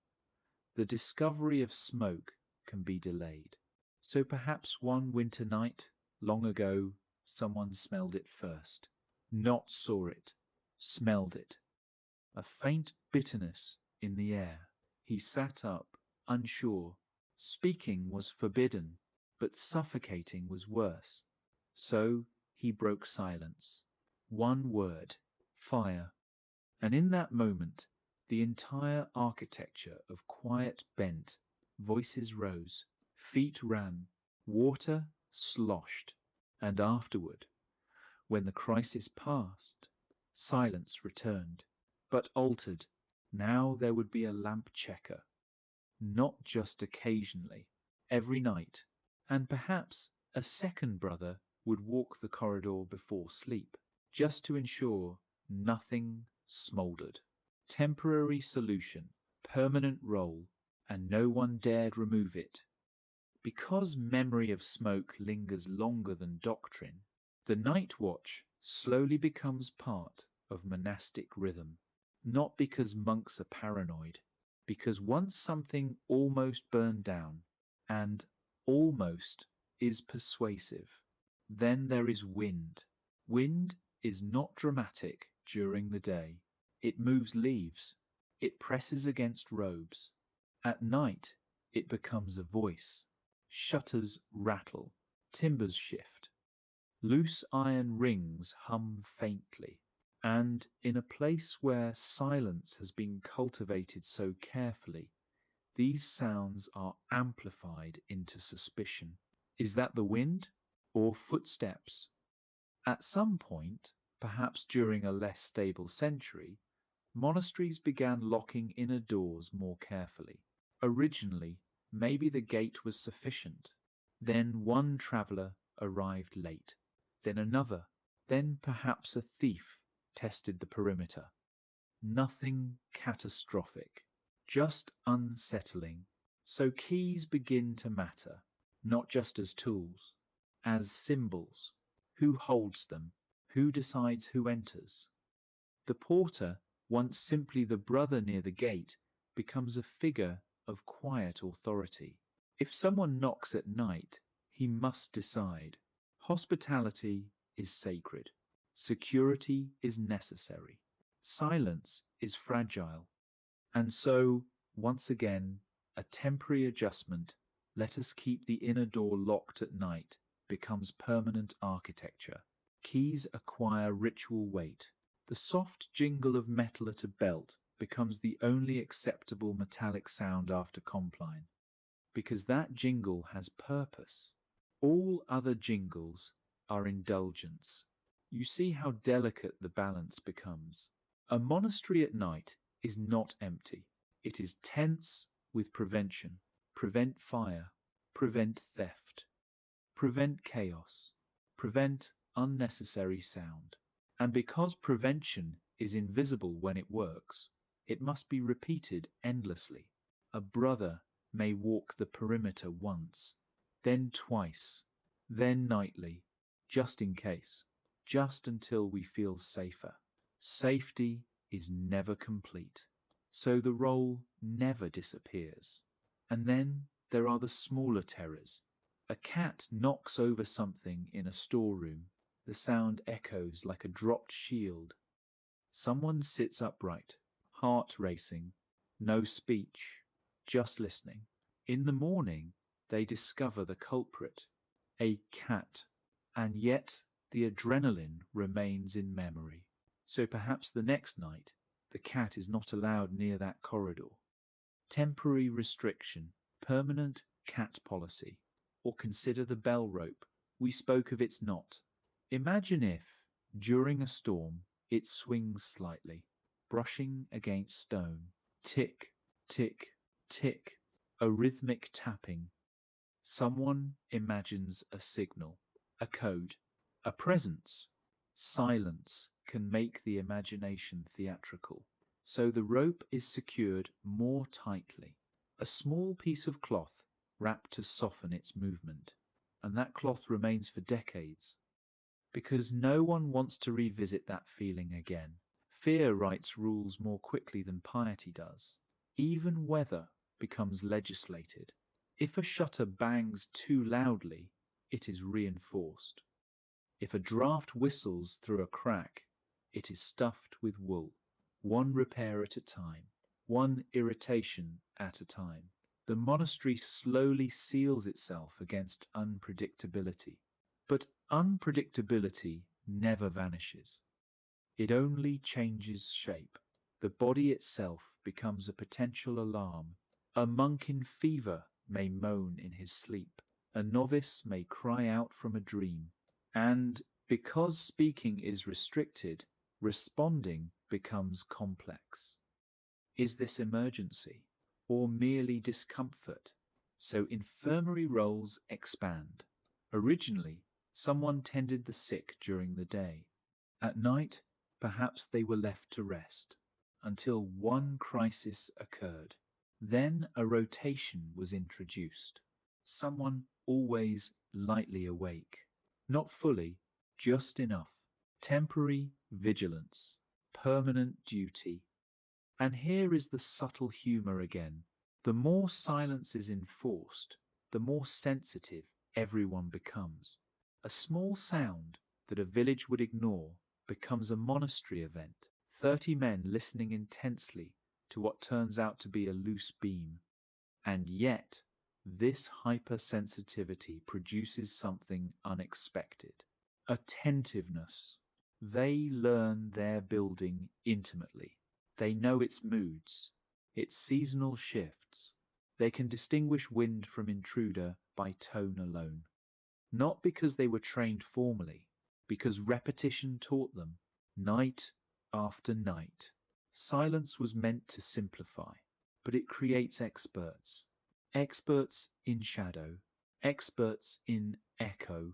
the discovery of smoke can be delayed. So perhaps one winter night, long ago, someone smelled it first. Not saw it, smelled it. A faint bitterness in the air. He sat up, unsure. Speaking was forbidden, but suffocating was worse. So he broke silence. One word, fire. And in that moment, the entire architecture of quiet bent. Voices rose, feet ran, water sloshed. And afterward, when the crisis passed, silence returned, but altered. Now there would be a lamp checker, not just occasionally, every night, and perhaps a second brother would walk the corridor before sleep, just to ensure nothing smouldered. Temporary solution, permanent role, and no one dared remove it. Because memory of smoke lingers longer than doctrine, the night watch slowly becomes part of monastic rhythm. Not because monks are paranoid, because once something almost burned down, and almost is persuasive, then there is wind. Wind is not dramatic during the day. It moves leaves. It presses against robes. At night, it becomes a voice. Shutters rattle. Timbers shift. Loose iron rings hum faintly. And in a place where silence has been cultivated so carefully, these sounds are amplified into suspicion. Is that the wind or footsteps? At some point, perhaps during a less stable century, monasteries began locking inner doors more carefully. Originally, maybe the gate was sufficient. Then one traveller arrived late. Then another. Then perhaps a thief tested the perimeter. Nothing catastrophic, just unsettling. So keys begin to matter, not just as tools, as symbols. Who holds them? Who decides who enters? The porter, once simply the brother near the gate, becomes a figure of quiet authority. If someone knocks at night, he must decide. Hospitality is sacred. Security is necessary. Silence is fragile. And so, once again, a temporary adjustment, let us keep the inner door locked at night, becomes permanent architecture. Keys acquire ritual weight. The soft jingle of metal at a belt becomes the only acceptable metallic sound after Compline, because that jingle has purpose. All other jingles are indulgence. You see how delicate the balance becomes. A monastery at night is not empty. It is tense with prevention. Prevent fire. Prevent theft. Prevent chaos. Prevent unnecessary sound. And because prevention is invisible when it works, it must be repeated endlessly. A brother may walk the perimeter once, then twice, then nightly, just in case, just until we feel safer. Safety is never complete, so the role never disappears. And then there are the smaller terrors. A cat knocks over something in a storeroom. The sound echoes like a dropped shield. Someone sits upright, heart racing, no speech, just listening. In the morning, they discover the culprit, a cat, and yet the adrenaline remains in memory. So perhaps the next night, the cat is not allowed near that corridor. Temporary restriction, permanent cat policy, or consider the bell rope. We spoke of its knot. Imagine if, during a storm, it swings slightly, brushing against stone. Tick, tick, tick, a rhythmic tapping. Someone imagines a signal, a code, a presence. Silence can make the imagination theatrical, so the rope is secured more tightly. A small piece of cloth wrapped to soften its movement, and that cloth remains for decades, because no one wants to revisit that feeling again. Fear writes rules more quickly than piety does. Even weather becomes legislated. If a shutter bangs too loudly, it is reinforced. If a draft whistles through a crack, it is stuffed with wool. One repair at a time, one irritation at a time. The monastery slowly seals itself against unpredictability. But unpredictability never vanishes. It only changes shape. The body itself becomes a potential alarm. A monk in fever may moan in his sleep. A novice may cry out from a dream. And because speaking is restricted, responding becomes complex. Is this emergency or merely discomfort? So infirmary roles expand. Originally, someone tended the sick during the day. At night, perhaps they were left to rest, until one crisis occurred. Then a rotation was introduced. Someone always lightly awake. Not fully, just enough. Temporary vigilance, permanent duty. And here is the subtle humor again. The more silence is enforced, the more sensitive everyone becomes. A small sound that a village would ignore becomes a monastery event. 30 men listening intensely to what turns out to be a loose beam. And yet, this hypersensitivity produces something unexpected. Attentiveness. They learn their building intimately. They know its moods, its seasonal shifts. They can distinguish wind from intruder by tone alone. Not because they were trained formally, because repetition taught them, night after night. Silence was meant to simplify, but it creates experts. Experts in shadow, experts in echo,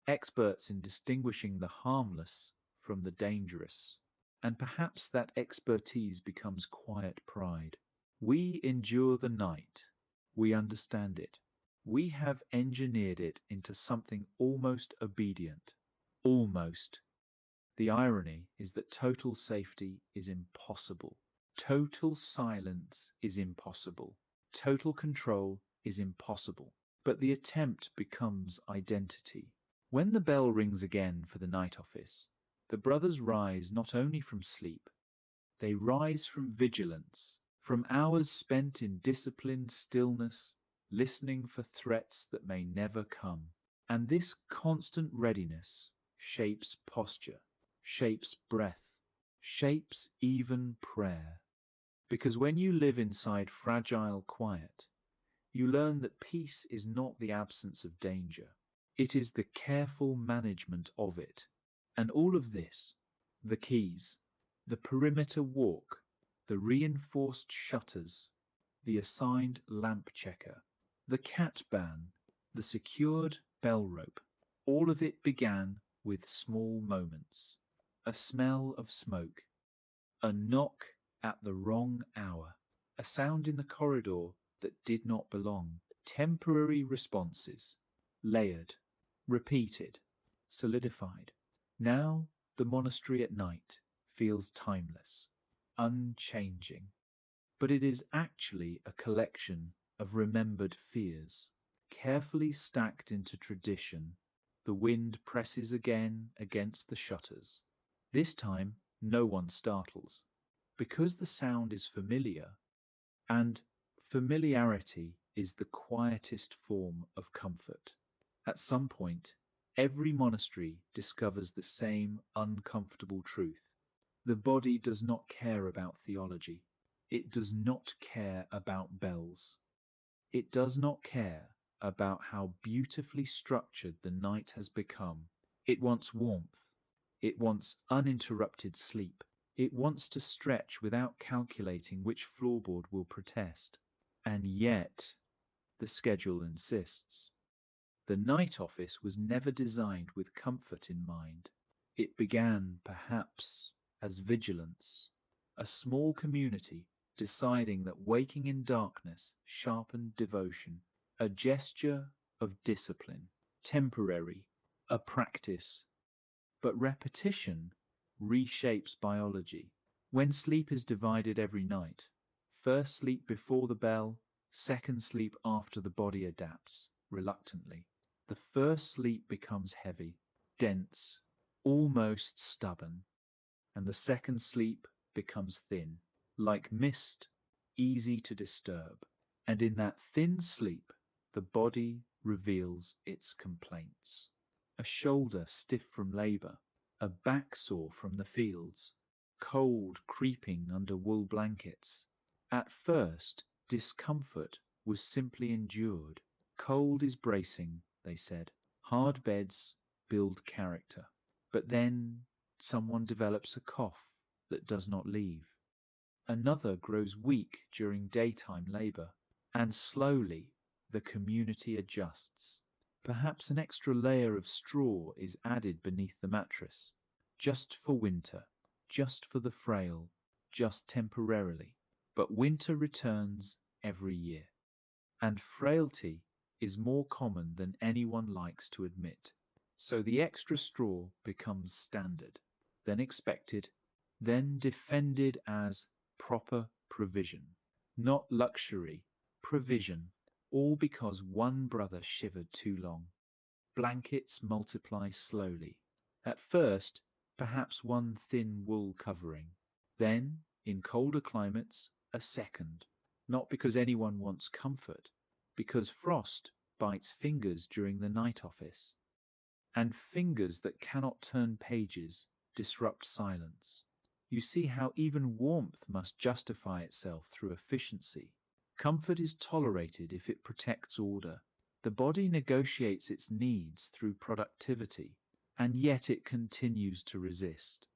experts in distinguishing the harmless from the dangerous. And perhaps that expertise becomes quiet pride. We endure the night. We understand it. We have engineered it into something almost obedient. Almost. The irony is that total safety is impossible. Total silence is impossible. Total control is impossible. But the attempt becomes identity. When the bell rings again for the night office, the brothers rise not only from sleep, they rise from vigilance, from hours spent in disciplined stillness, listening for threats that may never come. And this constant readiness shapes posture, shapes breath, shapes even prayer. Because when you live inside fragile quiet, you learn that peace is not the absence of danger. It is the careful management of it. And all of this, the keys, the perimeter walk, the reinforced shutters, the assigned lamp checker, the cat ban, the secured bell rope, all of it began with small moments. A smell of smoke, a knock at the wrong hour, a sound in the corridor that did not belong, temporary responses, layered, repeated, solidified. Now the monastery at night feels timeless, unchanging. But it is actually a collection of remembered fears, carefully stacked into tradition. The wind presses again against the shutters. This time no one startles, because the sound is familiar, and familiarity is the quietest form of comfort. At some point, every monastery discovers the same uncomfortable truth. The body does not care about theology. It does not care about bells. It does not care about how beautifully structured the night has become. It wants warmth. It wants uninterrupted sleep. It wants to stretch without calculating which floorboard will protest. And yet, the schedule insists. The night office was never designed with comfort in mind. It began, perhaps, as vigilance, a small community deciding that waking in darkness sharpened devotion, a gesture of discipline, temporary, a practice. But repetition reshapes biology. When sleep is divided every night, first sleep before the bell, second sleep after the body adapts, reluctantly. The first sleep becomes heavy, dense, almost stubborn, and the second sleep becomes thin, like mist, easy to disturb. And in that thin sleep, the body reveals its complaints. A shoulder stiff from labor, a back sore from the fields, cold creeping under wool blankets. At first, discomfort was simply endured. Cold is bracing, they said. Hard beds build character. But then someone develops a cough that does not leave. Another grows weak during daytime labor, and slowly the community adjusts. Perhaps an extra layer of straw is added beneath the mattress, just for winter, just for the frail, just temporarily. But winter returns every year, and frailty is more common than anyone likes to admit. So the extra straw becomes standard, then expected, then defended as proper provision. Not luxury, provision, all because one brother shivered too long. Blankets multiply slowly. At first, perhaps one thin wool covering. Then, in colder climates, a second. Not because anyone wants comfort, because frost bites fingers during the night office. And fingers that cannot turn pages disrupt silence. You see how even warmth must justify itself through efficiency. Comfort is tolerated if it protects order. The body negotiates its needs through productivity, and yet it continues to resist.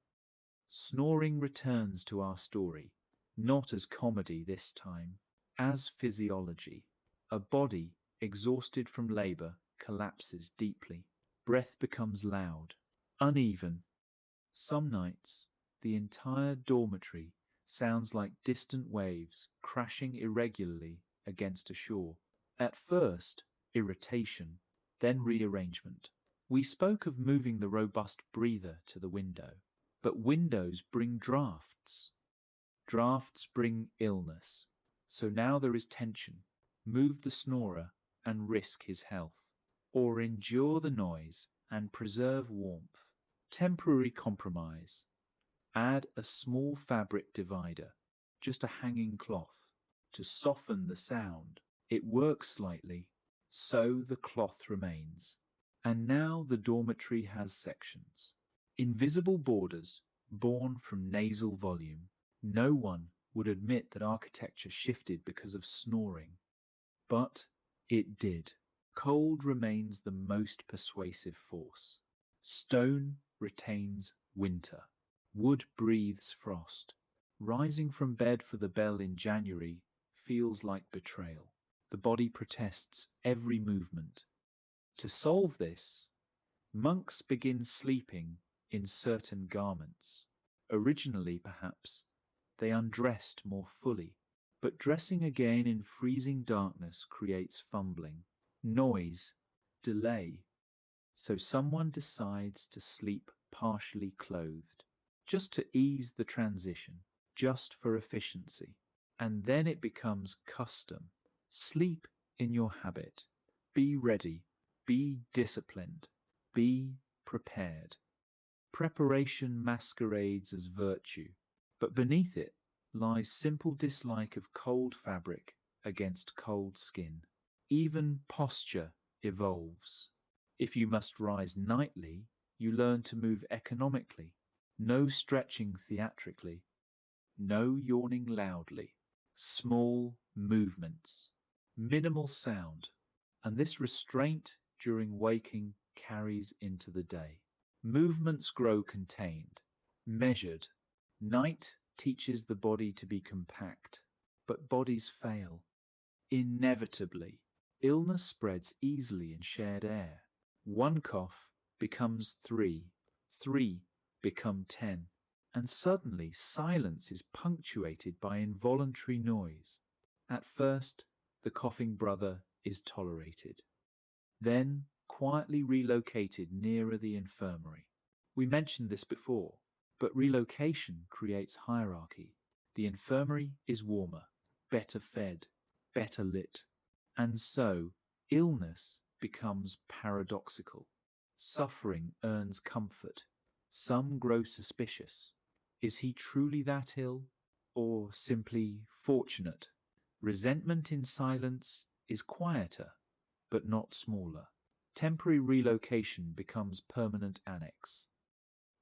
Snoring returns to our story, not as comedy this time, as physiology. A body, exhausted from labor, collapses deeply. Breath becomes loud, uneven. Some nights, the entire dormitory sounds like distant waves crashing irregularly against a shore. At first, irritation, then rearrangement. We spoke of moving the robust breather to the window, but windows bring drafts. Drafts bring illness. So now there is tension. Move the snorer and risk his health, or endure the noise and preserve warmth. Temporary compromise. Add a small fabric divider, just a hanging cloth, to soften the sound. It works slightly, so the cloth remains. And now the dormitory has sections. Invisible borders, born from nasal volume. No one would admit that architecture shifted because of snoring. But it did. Cold remains the most persuasive force. Stone retains winter. Wood breathes frost. Rising from bed for the bell in January feels like betrayal. The body protests every movement. To solve this, monks begin sleeping in certain garments. Originally, perhaps, they undressed more fully, but dressing again in freezing darkness creates fumbling, noise, delay. So someone decides to sleep partially clothed, just to ease the transition, just for efficiency. And then it becomes custom. Sleep in your habit. Be ready. Be disciplined. Be prepared. Preparation masquerades as virtue, but beneath it lies simple dislike of cold fabric against cold skin. Even posture evolves. If you must rise nightly, you learn to move economically. No stretching theatrically. No yawning loudly. Small movements. minimal sound, and this restraint during waking carries into the day. Movements grow contained, measured. Night teaches the body to be compact, but bodies fail. Inevitably, illness spreads easily in shared air. One cough becomes three, three become 10, and suddenly silence is punctuated by involuntary noise. At first, the coughing brother is tolerated, then quietly relocated nearer the infirmary. We mentioned this before, but relocation creates hierarchy. The infirmary is warmer, better fed, better lit, and so illness becomes paradoxical. Suffering earns comfort. Some grow suspicious. Is he truly that ill, or simply fortunate? Resentment in silence is quieter, but not smaller. Temporary relocation becomes permanent annex.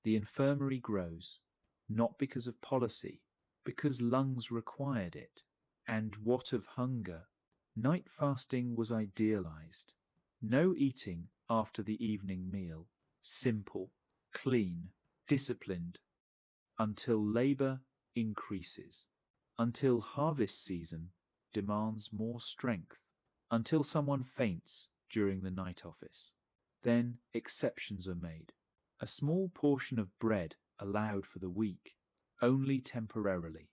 The infirmary grows, not because of policy, because lungs required it. And what of hunger? Night fasting was idealized. No eating after the evening meal. Simple, clean, disciplined, until labor increases, until harvest season demands more strength, until someone faints during the night office. Then exceptions are made. A small portion of bread allowed for the weak, only temporarily.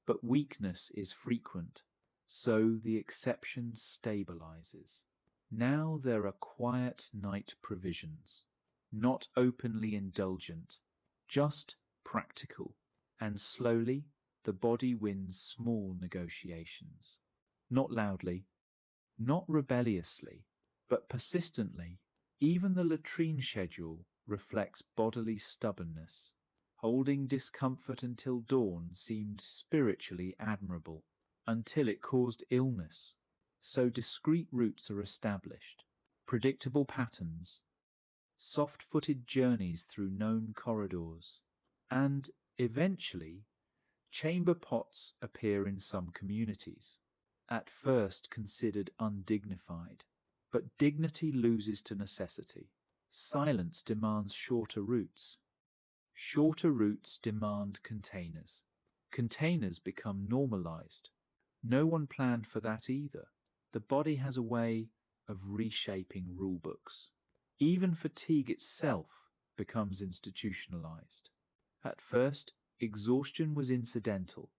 But weakness is frequent, so the exception stabilizes. Now there are quiet night provisions, not openly indulgent, just practical, and slowly the body wins small negotiations. Not loudly, not rebelliously, but persistently. Even the latrine schedule reflects bodily stubbornness. Holding discomfort until dawn seemed spiritually admirable, until it caused illness. So discrete routes are established, predictable patterns, soft-footed journeys through known corridors, and eventually chamber pots appear in some communities, at first considered undignified. But dignity loses to necessity. Silence demands shorter routes. Shorter routes demand containers. Containers become normalized. No one planned for that either. The body has a way of reshaping rulebooks. Even fatigue itself becomes institutionalized. At first, exhaustion was incidental.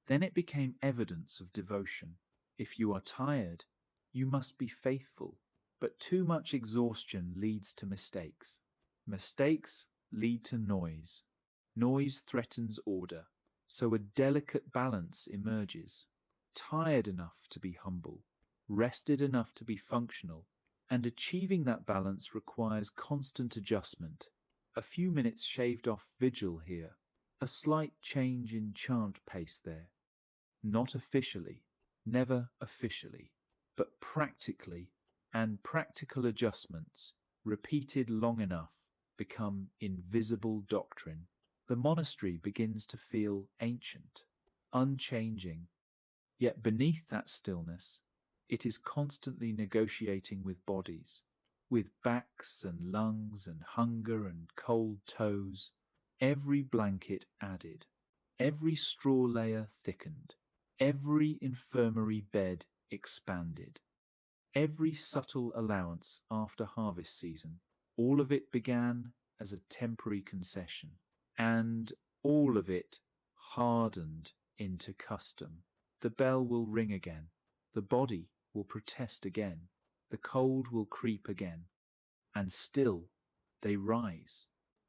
Then it became evidence of devotion. If you are tired, you must be faithful. But too much exhaustion leads to mistakes. Mistakes lead to noise. Noise threatens order. So a delicate balance emerges. Tired enough to be humble, rested enough to be functional, and achieving that balance requires constant adjustment. A few minutes shaved off vigil here, a slight change in chant pace there. Not officially, never officially, but practically, and practical adjustments, repeated long enough, become invisible doctrine. The monastery begins to feel ancient, unchanging, yet beneath that stillness, it is constantly negotiating with bodies, with backs and lungs and hunger and cold toes, every blanket added, every straw layer thickened, every infirmary bed expanded, every subtle allowance after harvest season. All of it began as a temporary concession, and all of it hardened into custom. The bell will ring again, the body will protest again, the cold will creep again, and still they rise,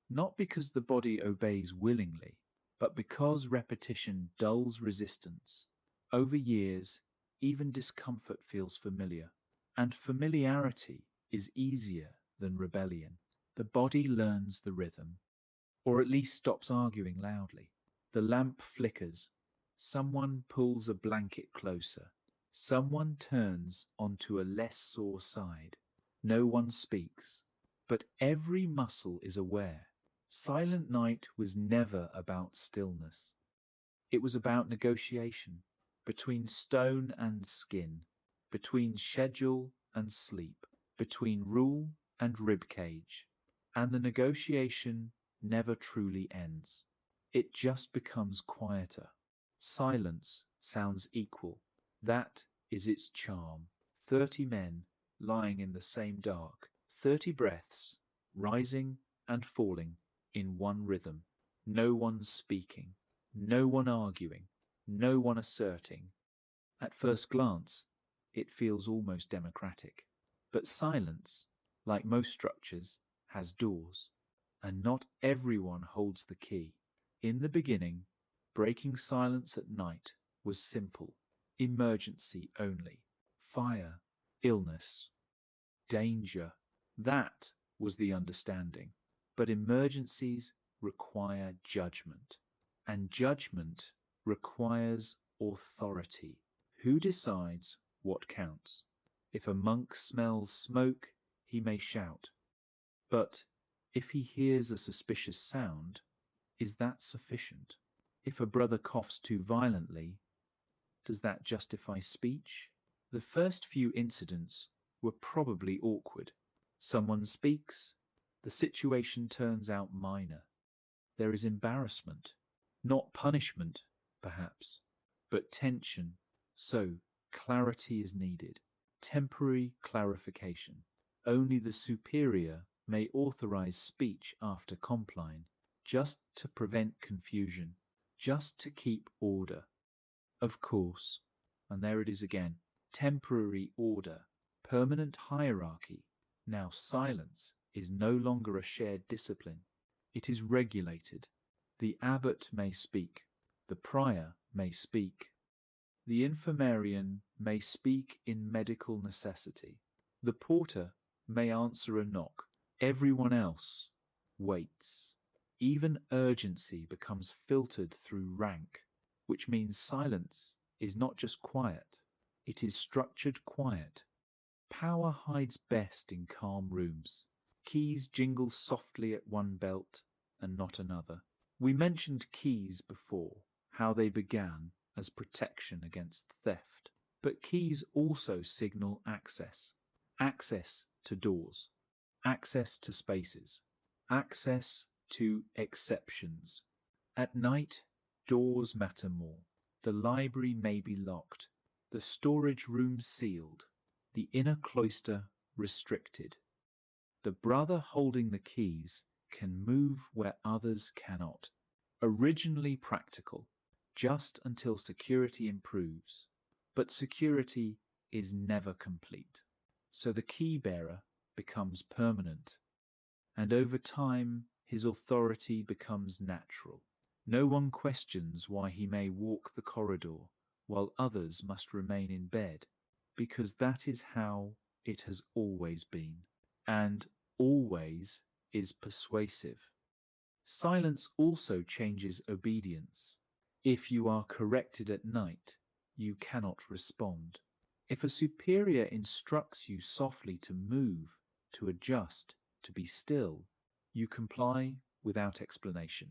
not because the body obeys willingly, but because repetition dulls resistance. Over years, even discomfort feels familiar, and familiarity is easier than rebellion. The body learns the rhythm, or at least stops arguing loudly. The lamp flickers. Someone pulls a blanket closer. Someone turns onto a less sore side. No one speaks, but every muscle is aware. Silent night was never about stillness. It was about negotiation between stone and skin, between schedule and sleep, between rule and ribcage, and the negotiation never truly ends. It just becomes quieter. Silence sounds equal. That is its charm. 30 men lying in the same dark, 30 breaths, rising and falling in one rhythm. No one speaking, no one arguing, no one asserting. At first glance, it feels almost democratic. But silence, like most structures, has doors, and not everyone holds the key. In the beginning, breaking silence at night was simple. Emergency only. Fire, illness, danger. That was the understanding. But emergencies require judgment, and judgment requires authority. Who decides what counts? If a monk smells smoke, he may shout. But if he hears a suspicious sound, is that sufficient? If a brother coughs too violently, does that justify speech? The first few incidents were probably awkward. Someone speaks, the situation turns out minor. There is embarrassment, not punishment, perhaps, but tension. So, clarity is needed. Temporary clarification. Only the superior may authorize speech after Compline, just to prevent confusion, just to keep order. Of course, and there it is again, temporary order, permanent hierarchy. Now silence is no longer a shared discipline. It is regulated. The abbot may speak, the prior may speak, the infirmarian may speak in medical necessity, the porter may answer a knock, everyone else waits. Even urgency becomes filtered through rank, which means silence is not just quiet, it is structured quiet. Power hides best in calm rooms. Keys jingle softly at one belt and not another. We mentioned keys before, how they began as protection against theft. But keys also signal access. Access to doors, access to spaces, access to exceptions. At night, doors matter more. The library may be locked, the storage room sealed, the inner cloister restricted. The brother holding the keys can move where others cannot. Originally practical, just until security improves. But security is never complete. So the key bearer becomes permanent. And over time, his authority becomes natural. No one questions why he may walk the corridor while others must remain in bed, because that is how it has always been, and always is persuasive. Silence also changes obedience. If you are corrected at night, you cannot respond. If a superior instructs you softly to move, to adjust, to be still, you comply without explanation,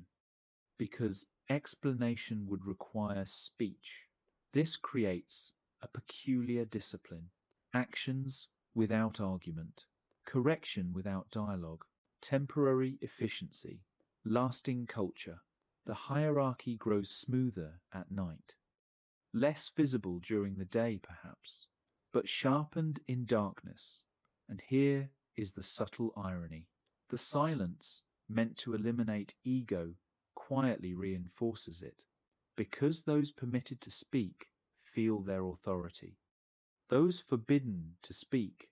because explanation would require speech. This creates a peculiar discipline. Actions without argument, correction without dialogue, temporary efficiency, lasting culture. The hierarchy grows smoother at night. Less visible during the day, perhaps, but sharpened in darkness. And here is the subtle irony. The silence, meant to eliminate ego, quietly reinforces it, because those permitted to speak feel their authority. Those forbidden to speak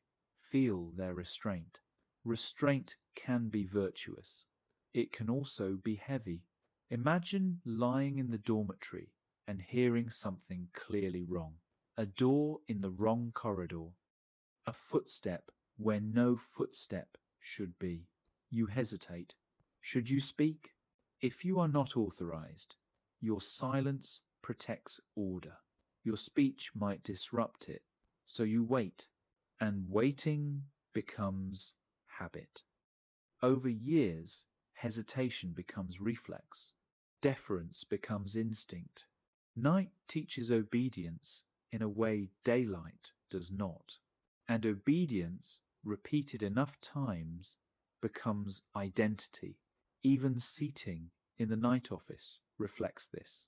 feel their restraint. Restraint can be virtuous. It can also be heavy. Imagine lying in the dormitory and hearing something clearly wrong. A door in the wrong corridor. A footstep where no footstep should be. You hesitate. Should you speak? If you are not authorized, your silence protects order. Your speech might disrupt it. So you wait, and waiting becomes habit. Over years, hesitation becomes reflex. Deference becomes instinct. Night teaches obedience in a way daylight does not. And obedience, repeated enough times, becomes identity. Even seating in the night office reflects this.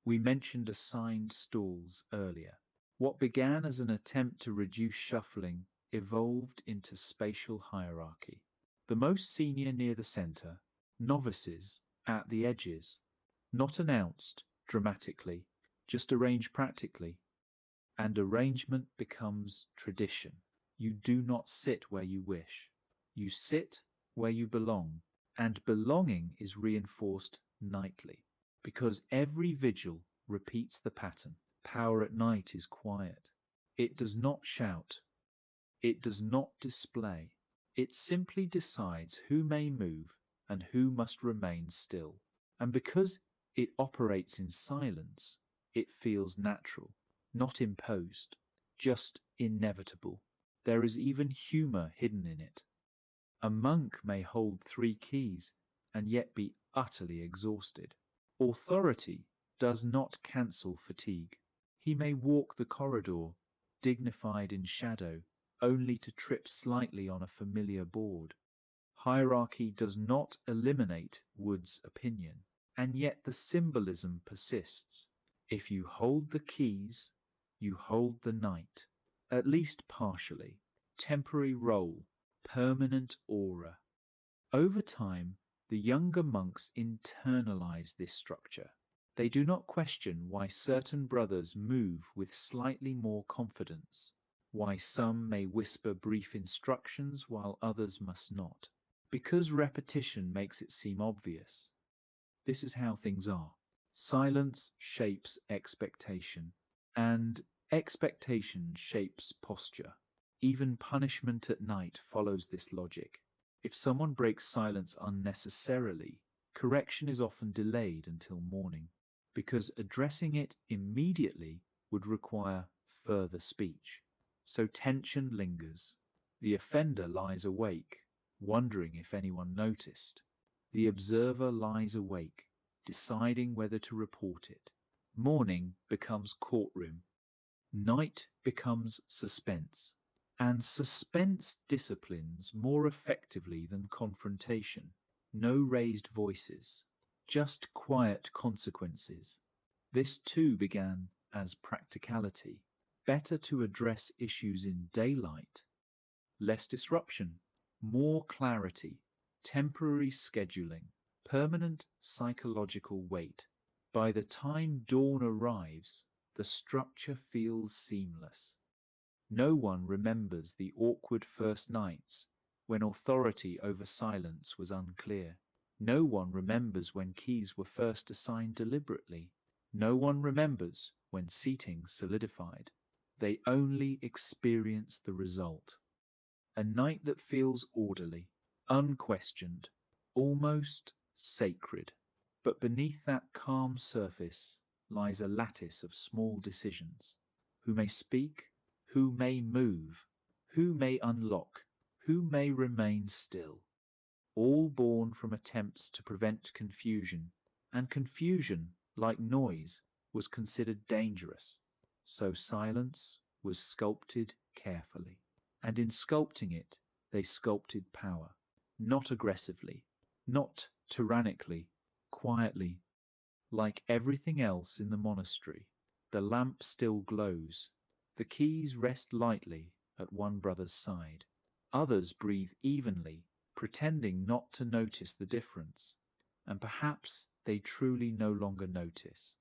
We mentioned assigned stalls earlier. What began as an attempt to reduce shuffling evolved into spatial hierarchy. The most senior near the center, novices at the edges, not announced dramatically, just arranged practically. And arrangement becomes tradition. You do not sit where you wish. You sit where you belong. And belonging is reinforced nightly, because every vigil repeats the pattern. Power at night is quiet. It does not shout. It does not display. It simply decides who may move and who must remain still. And because it operates in silence, it feels natural, not imposed, just inevitable. There is even humor hidden in it. A monk may hold 3 keys and yet be utterly exhausted. Authority does not cancel fatigue. He may walk the corridor, dignified in shadow, only to trip slightly on a familiar board. Hierarchy does not eliminate Wood's opinion, and yet the symbolism persists. If you hold the keys, you hold the night, at least partially. Temporary role, permanent aura. Over time, the younger monks internalize this structure. They do not question why certain brothers move with slightly more confidence, why some may whisper brief instructions while others must not, because repetition makes it seem obvious. This is how things are. Silence shapes expectation, and expectation shapes posture. Even punishment at night follows this logic. If someone breaks silence unnecessarily, correction is often delayed until morning, because addressing it immediately would require further speech. So tension lingers. The offender lies awake, wondering if anyone noticed. The observer lies awake, deciding whether to report it. Morning becomes courtroom. Night becomes suspense. And suspense disciplines more effectively than confrontation. No raised voices, just quiet consequences. This too began as practicality. Better to address issues in daylight. Less disruption, more clarity, temporary scheduling, permanent psychological weight. By the time dawn arrives, the structure feels seamless. No one remembers the awkward first nights when authority over silence was unclear. No one remembers when keys were first assigned deliberately. No one remembers when seating solidified. They only experience the result. A night that feels orderly, unquestioned, almost sacred. But beneath that calm surface lies a lattice of small decisions. Who may speak? Who may move? Who may unlock? Who may remain still? All born from attempts to prevent confusion, and confusion, like noise, was considered dangerous. So silence was sculpted carefully, and in sculpting it, they sculpted power, not aggressively, not tyrannically, quietly. Like everything else in the monastery, the lamp still glows. The keys rest lightly at one brother's side. Others breathe evenly, pretending not to notice the difference. And perhaps they truly no longer notice.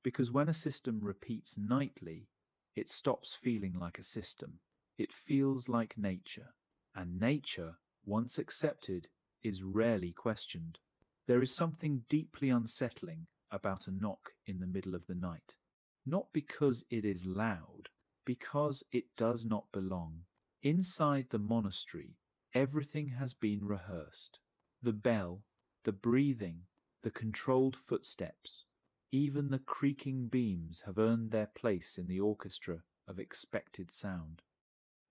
Because when a system repeats nightly, it stops feeling like a system. It feels like nature. And nature, once accepted, is rarely questioned. There is something deeply unsettling about a knock in the middle of the night. Not because it is loud, because it does not belong. Inside the monastery, everything has been rehearsed. The bell, the breathing, the controlled footsteps, even the creaking beams have earned their place in the orchestra of expected sound.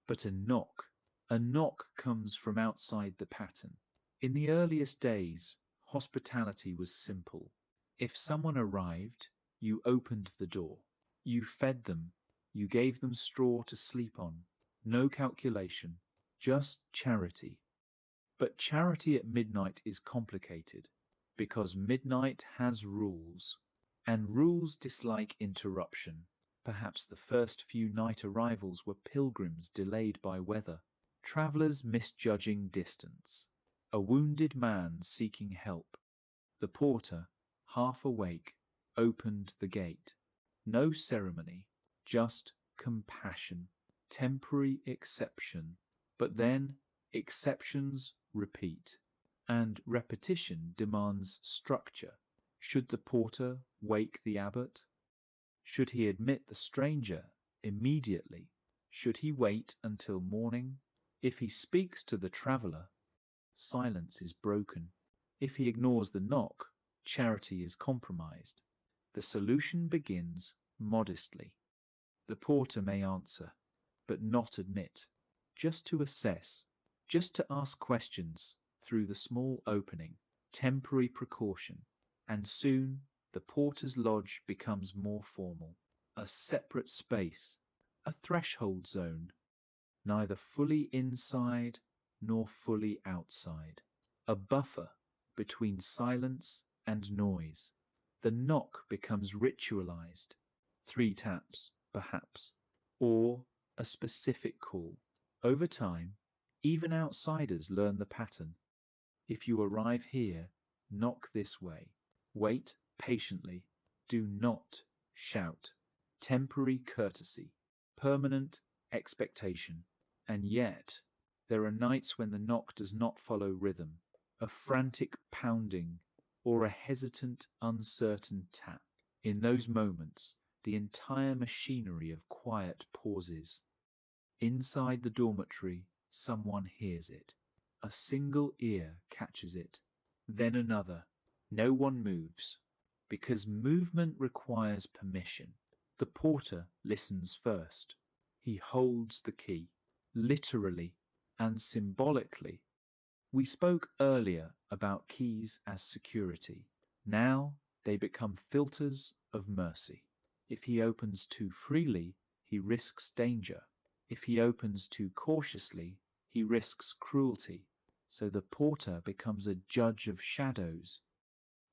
But a knock comes from outside the pattern. In the earliest days, hospitality was simple. If someone arrived, you opened the door. You fed them. You gave them straw to sleep on. No calculation, just charity. But charity at midnight is complicated, because midnight has rules, and rules dislike interruption. Perhaps the first few night arrivals were pilgrims delayed by weather, travelers misjudging distance, a wounded man seeking help. The porter, half awake, opened the gate. No ceremony, just compassion, temporary exception. But then exceptions repeat, and repetition demands structure. Should the porter wake the abbot? Should he admit the stranger immediately? Should he wait until morning? If he speaks to the traveller, silence is broken. If he ignores the knock, charity is compromised. The solution begins modestly. The porter may answer, but not admit, just to assess, just to ask questions through the small opening, temporary precaution, and soon the porter's lodge becomes more formal, a separate space, a threshold zone, neither fully inside nor fully outside, a buffer between silence and noise. The knock becomes ritualized, 3 taps, perhaps, or a specific call. Over time, even outsiders learn the pattern. If you arrive here, knock this way. Wait patiently. Do not shout. Temporary courtesy, permanent expectation. And yet, there are nights when the knock does not follow rhythm, a frantic pounding or a hesitant, uncertain tap. In those moments, the entire machinery of quiet pauses. Inside the dormitory, someone hears it. A single ear catches it, then another. No one moves, because movement requires permission. The porter listens first. He holds the key, literally and symbolically. We spoke earlier about keys as security. Now they become filters of mercy. If he opens too freely, he risks danger. If he opens too cautiously, he risks cruelty. So the porter becomes a judge of shadows.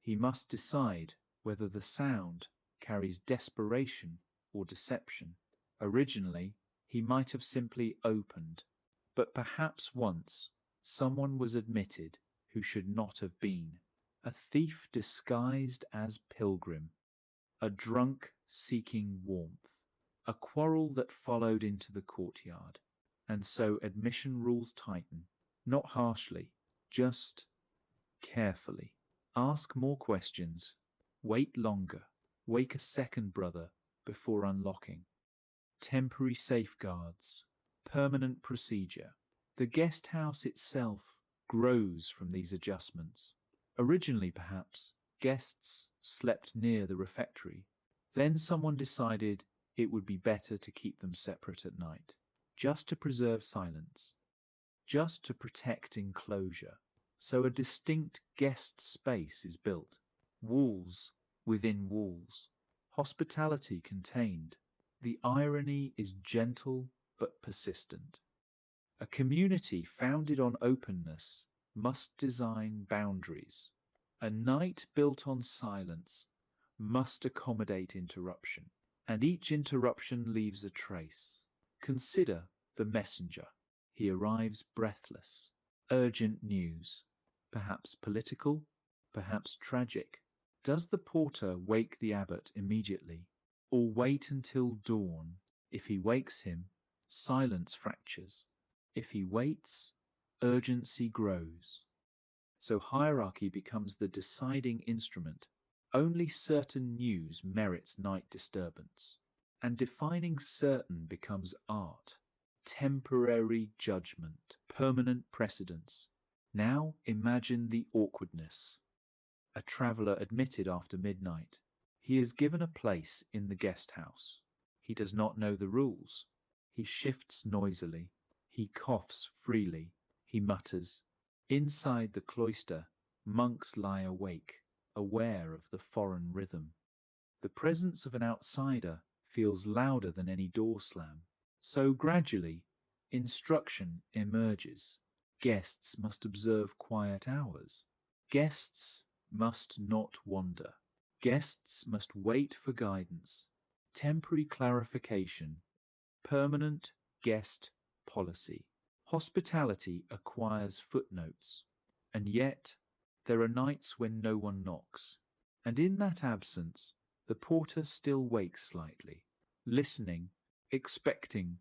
He must decide whether the sound carries desperation or deception. Originally, he might have simply opened, but perhaps once someone was admitted who should not have been. A thief disguised as pilgrim, a drunk seeking warmth, a quarrel that followed into the courtyard. And so admission rules tighten, not harshly, just carefully. Ask more questions, wait longer, wake a second brother before unlocking. Temporary safeguards, permanent procedure. The guest house itself grows from these adjustments. Originally, perhaps, guests slept near the refectory. Then someone decided it would be better to keep them separate at night, just to preserve silence, just to protect enclosure. So a distinct guest space is built, walls within walls, hospitality contained. The irony is gentle but persistent. A community founded on openness must design boundaries. A night built on silence must accommodate interruption, and each interruption leaves a trace. Consider the messenger. He arrives breathless. Urgent news, perhaps political, perhaps tragic. Does the porter wake the abbot immediately, or wait until dawn? If he wakes him, silence fractures. If he waits, urgency grows. So hierarchy becomes the deciding instrument. Only certain news merits night disturbance. And defining certain becomes art. Temporary judgment, permanent precedence. Now imagine the awkwardness. A traveller admitted after midnight. He is given a place in the guest house. He does not know the rules. He shifts noisily. He coughs freely. He mutters. Inside the cloister, monks lie awake, aware of the foreign rhythm. The presence of an outsider feels louder than any door slam. So gradually, instruction emerges. Guests must observe quiet hours. Guests must not wander. Guests must wait for guidance. Temporary clarification. Permanent guest policy. Hospitality acquires footnotes. And yet, there are nights when no one knocks. And in that absence, the porter still wakes slightly, listening, expecting.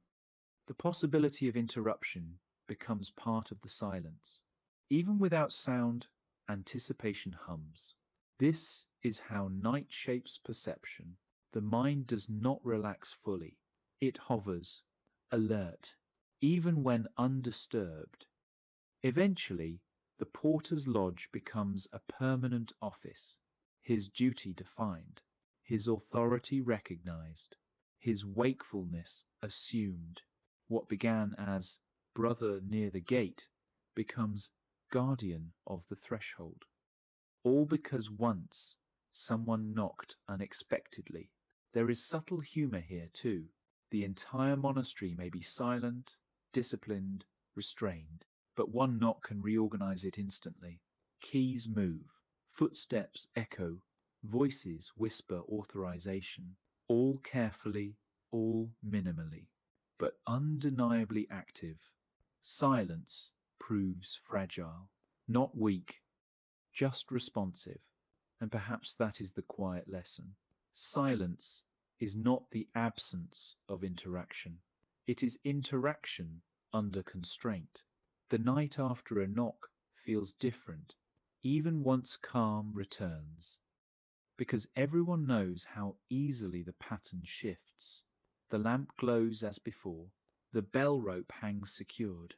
The possibility of interruption becomes part of the silence. Even without sound, anticipation hums. This is how night shapes perception. The mind does not relax fully. It hovers, alert, even when undisturbed. Eventually, the porter's lodge becomes a permanent office, his duty defined, his authority recognized, his wakefulness assumed. What began as brother near the gate becomes guardian of the threshold. All because once someone knocked unexpectedly. There is subtle humor here too. The entire monastery may be silent, disciplined, restrained, but one knock can reorganize it instantly. Keys move, footsteps echo, voices whisper authorization, all carefully, all minimally, but undeniably active. Silence proves fragile, not weak, just responsive. And perhaps that is the quiet lesson. Silence is not the absence of interaction. It is interaction under constraint. The night after a knock feels different, even once calm returns, because everyone knows how easily the pattern shifts. The lamp glows as before, the bell rope hangs secured,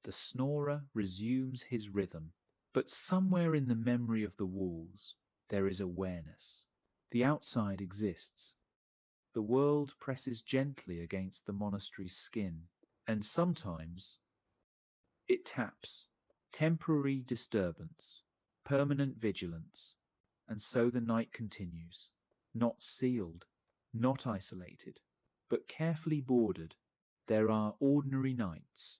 the snorer resumes his rhythm, but somewhere in the memory of the walls there is awareness. The outside exists. The world presses gently against the monastery's skin, and sometimes it taps. Temporary disturbance, permanent vigilance, and so the night continues, not sealed, not isolated, but carefully bordered. There are ordinary nights,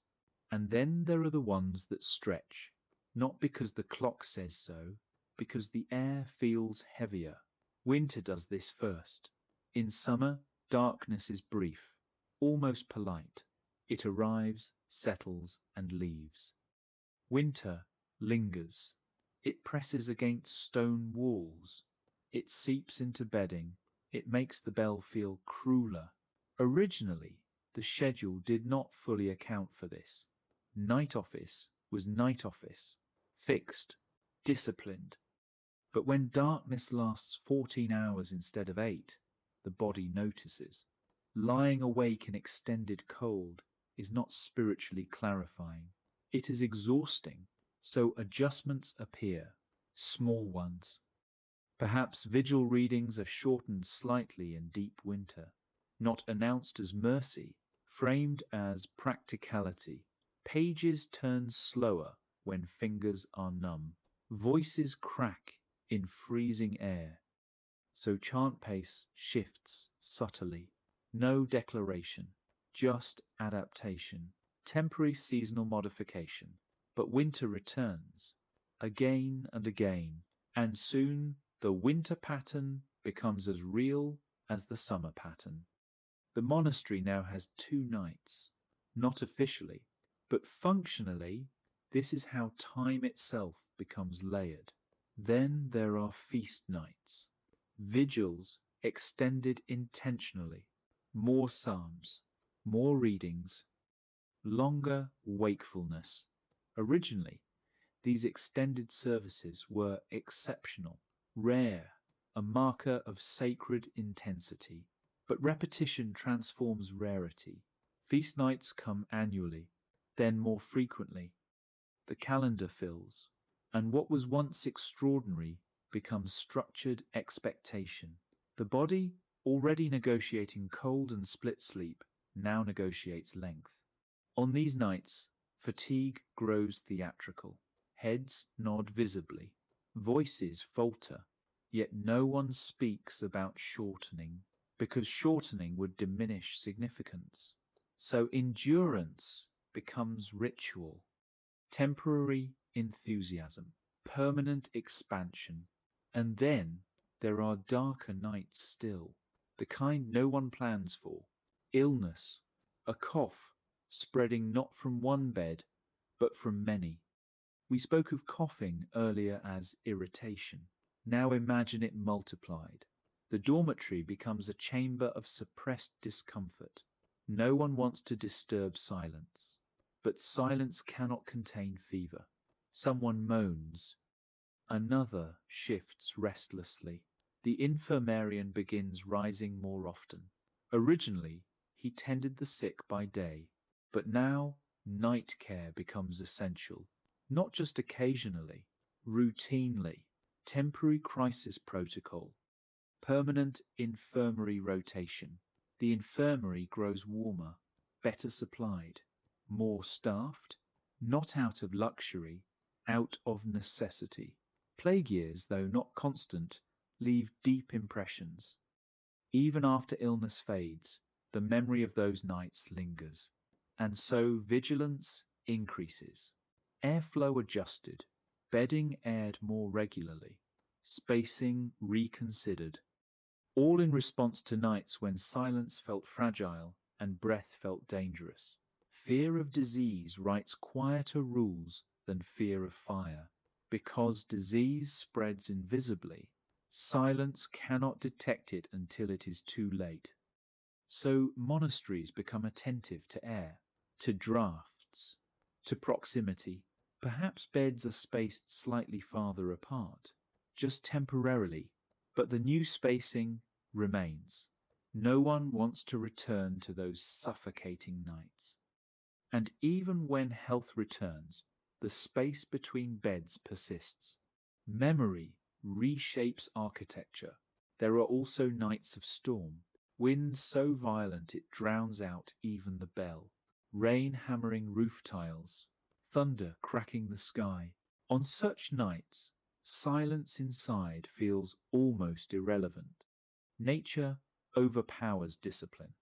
and then there are the ones that stretch, not because the clock says so, because the air feels heavier. Winter does this first. In summer, darkness is brief, almost polite. It arrives, settles, and leaves. Winter lingers. It presses against stone walls. It seeps into bedding. It makes the bell feel crueler. Originally, the schedule did not fully account for this. Night office was night office, fixed, disciplined. But when darkness lasts 14 hours instead of 8, the body notices. Lying awake in extended cold is not spiritually clarifying. It is exhausting, so adjustments appear, small ones. Perhaps vigil readings are shortened slightly in deep winter, not announced as mercy, framed as practicality. Pages turn slower when fingers are numb. Voices crack in freezing air. So chant pace shifts subtly. No declaration, just adaptation. Temporary seasonal modification, but winter returns, again and again, and soon the winter pattern becomes as real as the summer pattern. The monastery now has 2 nights, not officially, but functionally, this is how time itself becomes layered. Then there are feast nights, vigils extended intentionally, more psalms, more readings, longer wakefulness. Originally, these extended services were exceptional, rare, a marker of sacred intensity. But repetition transforms rarity. Feast nights come annually, then more frequently. The calendar fills, and what was once extraordinary becomes structured expectation. The body, already negotiating cold and split sleep, now negotiates length. On these nights, fatigue grows theatrical. Heads nod visibly. Voices falter, yet no one speaks about shortening. because shortening would diminish significance. So endurance becomes ritual, temporary enthusiasm, permanent expansion. And then there are darker nights still, the kind no one plans for. Illness, a cough, spreading not from one bed, but from many. We spoke of coughing earlier as irritation. Now imagine it multiplied. The dormitory becomes a chamber of suppressed discomfort. No one wants to disturb silence, but silence cannot contain fever. Someone moans. Another shifts restlessly. The infirmarian begins rising more often. Originally, he tended the sick by day, but now night care becomes essential. Not just occasionally, routinely. Temporary crisis protocol, permanent infirmary rotation. The infirmary grows warmer, better supplied, more staffed, not out of luxury, out of necessity. Plague years, though not constant, leave deep impressions. Even after illness fades, the memory of those nights lingers, and so vigilance increases. Airflow adjusted, bedding aired more regularly, spacing reconsidered, all in response to nights when silence felt fragile and breath felt dangerous. Fear of disease writes quieter rules than fear of fire. Because disease spreads invisibly, silence cannot detect it until it is too late. So monasteries become attentive to air, to drafts, to proximity. Perhaps beds are spaced slightly farther apart, just temporarily, but the new spacing remains. No one wants to return to those suffocating nights. And even when health returns, the space between beds persists. Memory reshapes architecture. There are also nights of storm, wind so violent it drowns out even the bell, rain hammering roof tiles, thunder cracking the sky. On such nights, silence inside feels almost irrelevant. Nature overpowers discipline.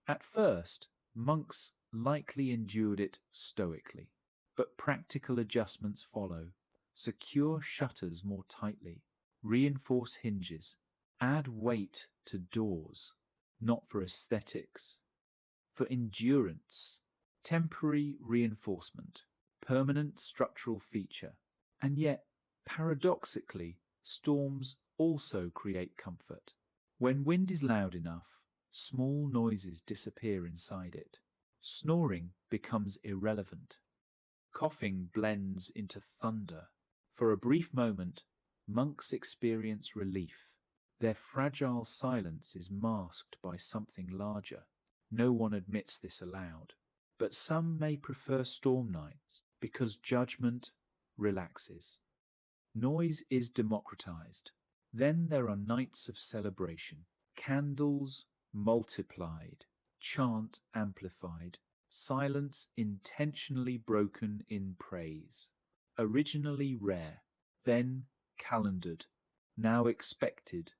At first, monks likely endured it stoically, but practical adjustments follow. Secure shutters more tightly, reinforce hinges, add weight to doors, not for aesthetics, for endurance, temporary reinforcement, permanent structural feature. And yet, paradoxically, storms also create comfort. When wind is loud enough, small noises disappear inside it. Snoring becomes irrelevant. Coughing blends into thunder. For a brief moment, monks experience relief. Their fragile silence is masked by something larger. No one admits this aloud. But some may prefer storm nights because judgment relaxes. Noise is democratized. Then there are nights of celebration. Candles multiplied, chant amplified, silence intentionally broken in praise. Originally rare, then calendared, now expected.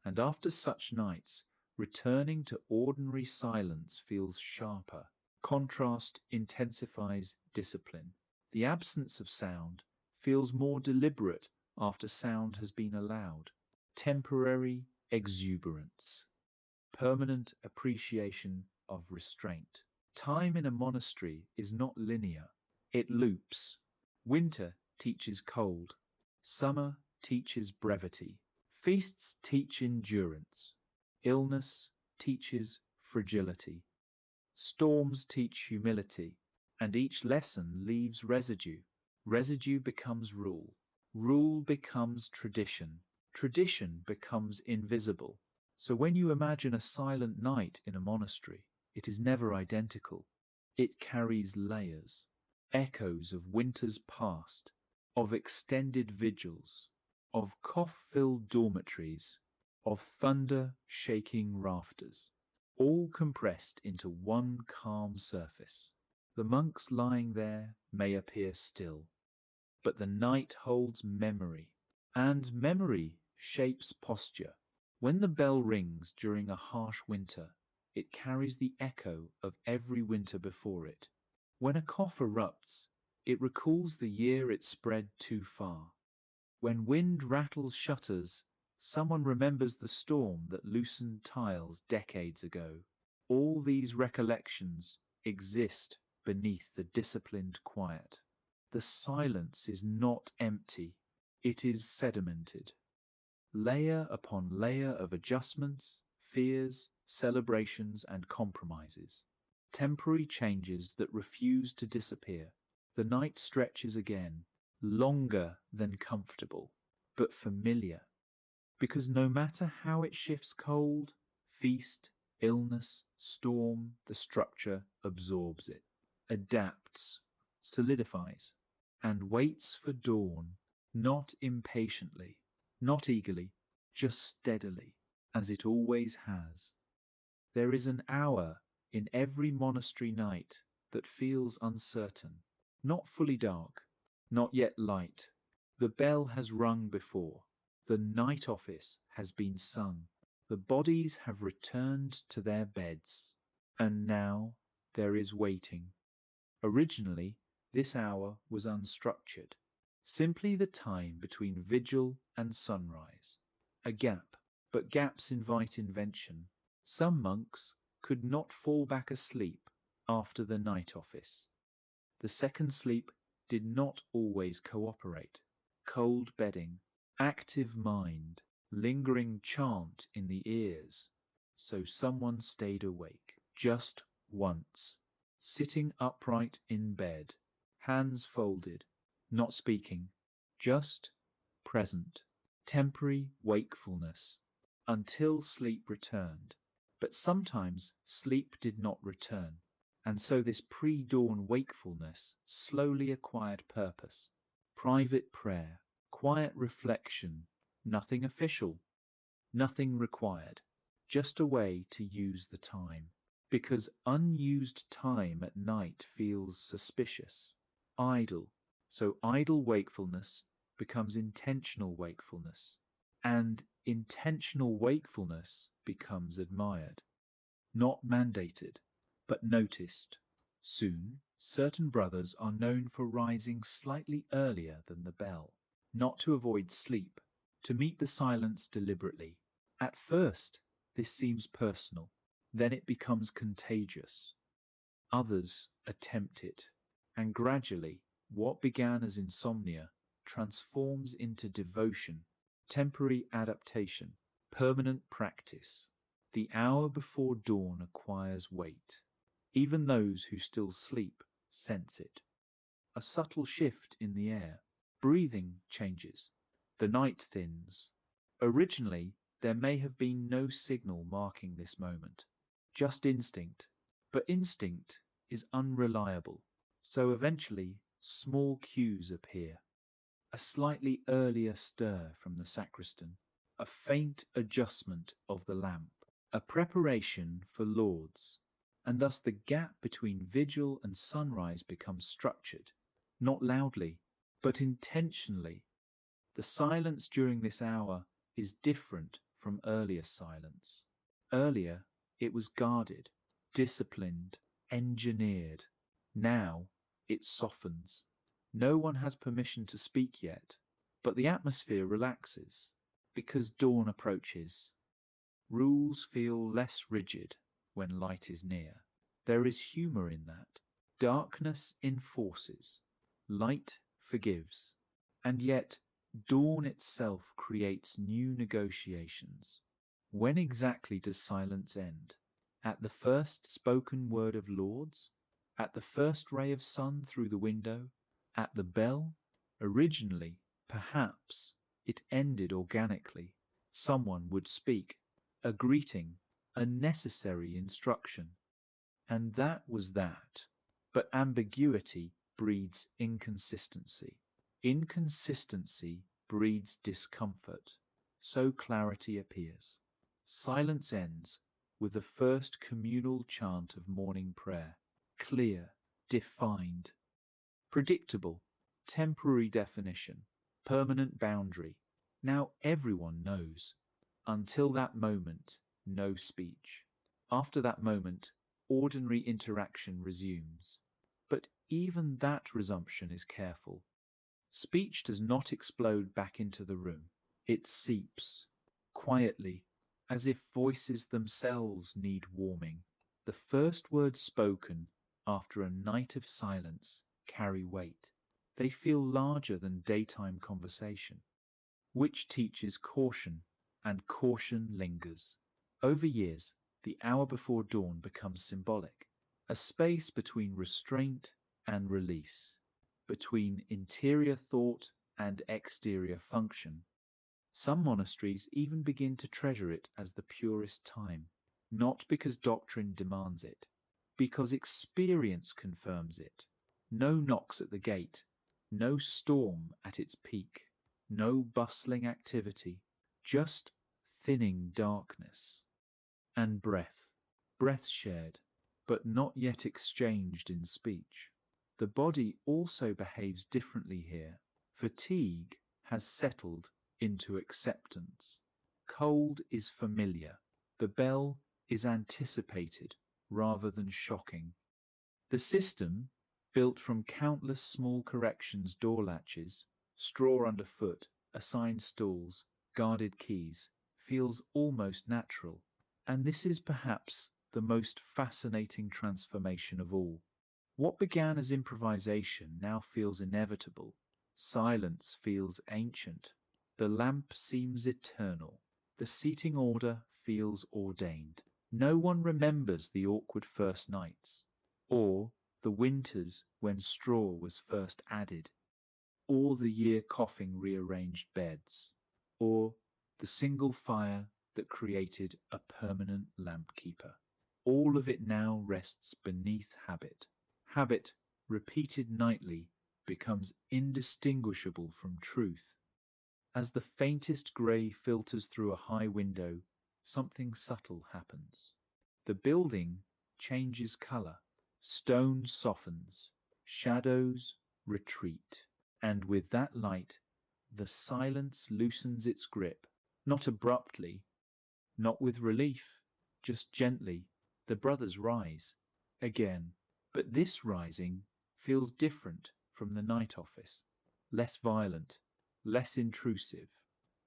And after such nights, returning to ordinary silence feels sharper. Contrast intensifies discipline. The absence of sound feels more deliberate after sound has been allowed. Temporary exuberance. Permanent appreciation of restraint. Time in a monastery is not linear. It loops. Winter teaches cold. Summer teaches brevity. Feasts teach endurance. Illness teaches fragility. Storms teach humility. And each lesson leaves residue. Residue becomes rule. Rule becomes tradition. Tradition becomes invisible. So when you imagine a silent night in a monastery, it is never identical. It carries layers, echoes of winters past, of extended vigils, of cough-filled dormitories, of thunder-shaking rafters, all compressed into one calm surface. The monks lying there may appear still, but the night holds memory, and memory shapes posture. When the bell rings during a harsh winter, it carries the echo of every winter before it. When a cough erupts, it recalls the year it spread too far. When wind rattles shutters, someone remembers the storm that loosened tiles decades ago. All these recollections exist beneath the disciplined quiet. The silence is not empty, it is sedimented. Layer upon layer of adjustments, fears, celebrations, and compromises. Temporary changes that refuse to disappear. The night stretches again, longer than comfortable, but familiar. Because no matter how it shifts cold, feast, illness, storm, the structure absorbs it, adapts, solidifies, and waits for dawn, not impatiently, not eagerly, just steadily, as it always has. There is an hour in every monastery night that feels uncertain, not fully dark, not yet light. The bell has rung before. The night office has been sung. The bodies have returned to their beds. And now there is waiting. Originally, this hour was unstructured, simply the time between vigil and sunrise. A gap, but gaps invite invention. Some monks could not fall back asleep after the night office. The second sleep did not always cooperate. Cold bedding, active mind, lingering chant in the ears. So someone stayed awake, just once, sitting upright in bed, hands folded, not speaking, just present, temporary wakefulness, until sleep returned. But sometimes sleep did not return, and so this pre-dawn wakefulness slowly acquired purpose. Private prayer, quiet reflection, nothing official, nothing required, just a way to use the time. Because unused time at night feels suspicious, idle. So idle wakefulness becomes intentional wakefulness, and intentional wakefulness becomes admired. Not mandated, but noticed. Soon, certain brothers are known for rising slightly earlier than the bell, not to avoid sleep, to meet the silence deliberately. At first, this seems personal, then it becomes contagious. Others attempt it, and gradually, what began as insomnia transforms into devotion, temporary adaptation, permanent practice. The hour before dawn acquires weight. Even those who still sleep sense it. A subtle shift in the air. Breathing changes. The night thins. Originally, there may have been no signal marking this moment. Just instinct. But instinct is unreliable. So eventually, small cues appear. A slightly earlier stir from the sacristan. A faint adjustment of the lamp. A preparation for lauds, and thus the gap between vigil and sunrise becomes structured, not loudly, but intentionally. The silence during this hour is different from earlier silence. Earlier, it was guarded, disciplined, engineered. Now, it softens. No one has permission to speak yet, but the atmosphere relaxes, because dawn approaches. Rules feel less rigid when light is near. There is humor in that. Darkness enforces, light forgives, and yet dawn itself creates new negotiations. When exactly does silence end? At the first spoken word of Lord's? At the first ray of sun through the window? At the bell? Originally, perhaps, it ended organically. Someone would speak. A greeting, a necessary instruction. And that was that. But ambiguity breeds inconsistency. Inconsistency breeds discomfort. So clarity appears. Silence ends with the first communal chant of morning prayer. Clear, defined, predictable, temporary definition, permanent boundary. Now everyone knows. Until that moment, no speech. After that moment, ordinary interaction resumes. But even that resumption is careful. Speech does not explode back into the room. It seeps, quietly, as if voices themselves need warming. The first words spoken after a night of silence carry weight. They feel larger than daytime conversation, which teaches caution, and caution lingers. Over years, the hour before dawn becomes symbolic, a space between restraint and release, between interior thought and exterior function. Some monasteries even begin to treasure it as the purest time, not because doctrine demands it, because experience confirms it. No knocks at the gate, no storm at its peak, no bustling activity, just thinning darkness. And breath, breath shared, but not yet exchanged in speech. The body also behaves differently here. Fatigue has settled into acceptance. Cold is familiar. The bell is anticipated rather than shocking. The system, built from countless small corrections, door latches, straw underfoot, assigned stools, guarded keys, feels almost natural. And this is perhaps the most fascinating transformation of all. What began as improvisation now feels inevitable. Silence feels ancient. The lamp seems eternal. The seating order feels ordained. No one remembers the awkward first nights, or the winters when straw was first added, or the year coughing rearranged beds, or the single fire that created a permanent lamp keeper. All of it now rests beneath habit. Habit, repeated nightly, becomes indistinguishable from truth. As the faintest grey filters through a high window, something subtle happens. The building changes colour. Stone softens. Shadows retreat. And with that light, the silence loosens its grip. Not abruptly, not with relief, just gently. The brothers rise. Again. But this rising feels different from the night office. Less violent, less intrusive.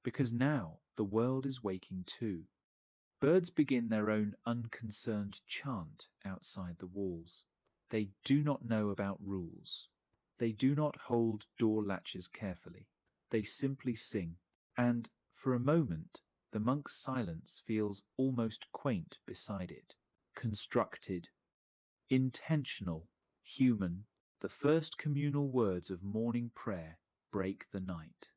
Because now the world is waking too. Birds begin their own unconcerned chant outside the walls. They do not know about rules. They do not hold door latches carefully. They simply sing. And, for a moment, the monk's silence feels almost quaint beside it. Constructed, intentional, human. The first communal words of morning prayer break the night.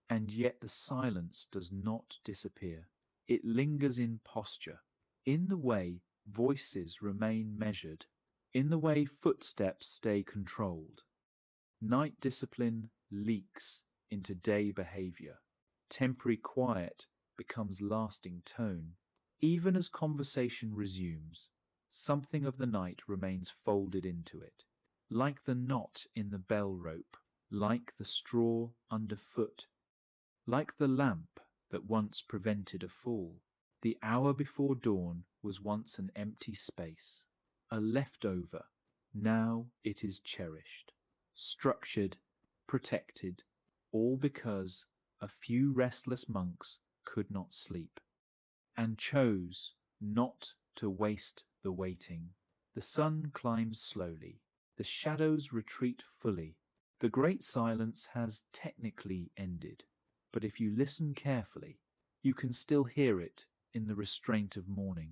And yet the silence does not disappear. It lingers in posture, in the way voices remain measured, in the way footsteps stay controlled. Night discipline leaks into day behavior. Temporary quiet becomes lasting tone. Even as conversation resumes, something of the night remains folded into it, like the knot in the bell rope, like the straw underfoot, like the lamp that once prevented a fall. The hour before dawn was once an empty space, a leftover. Now it is cherished, structured, protected, all because a few restless monks could not sleep, and chose not to waste the waiting. The sun climbs slowly. The shadows retreat fully. The great silence has technically ended. But if you listen carefully, you can still hear it in the restraint of morning.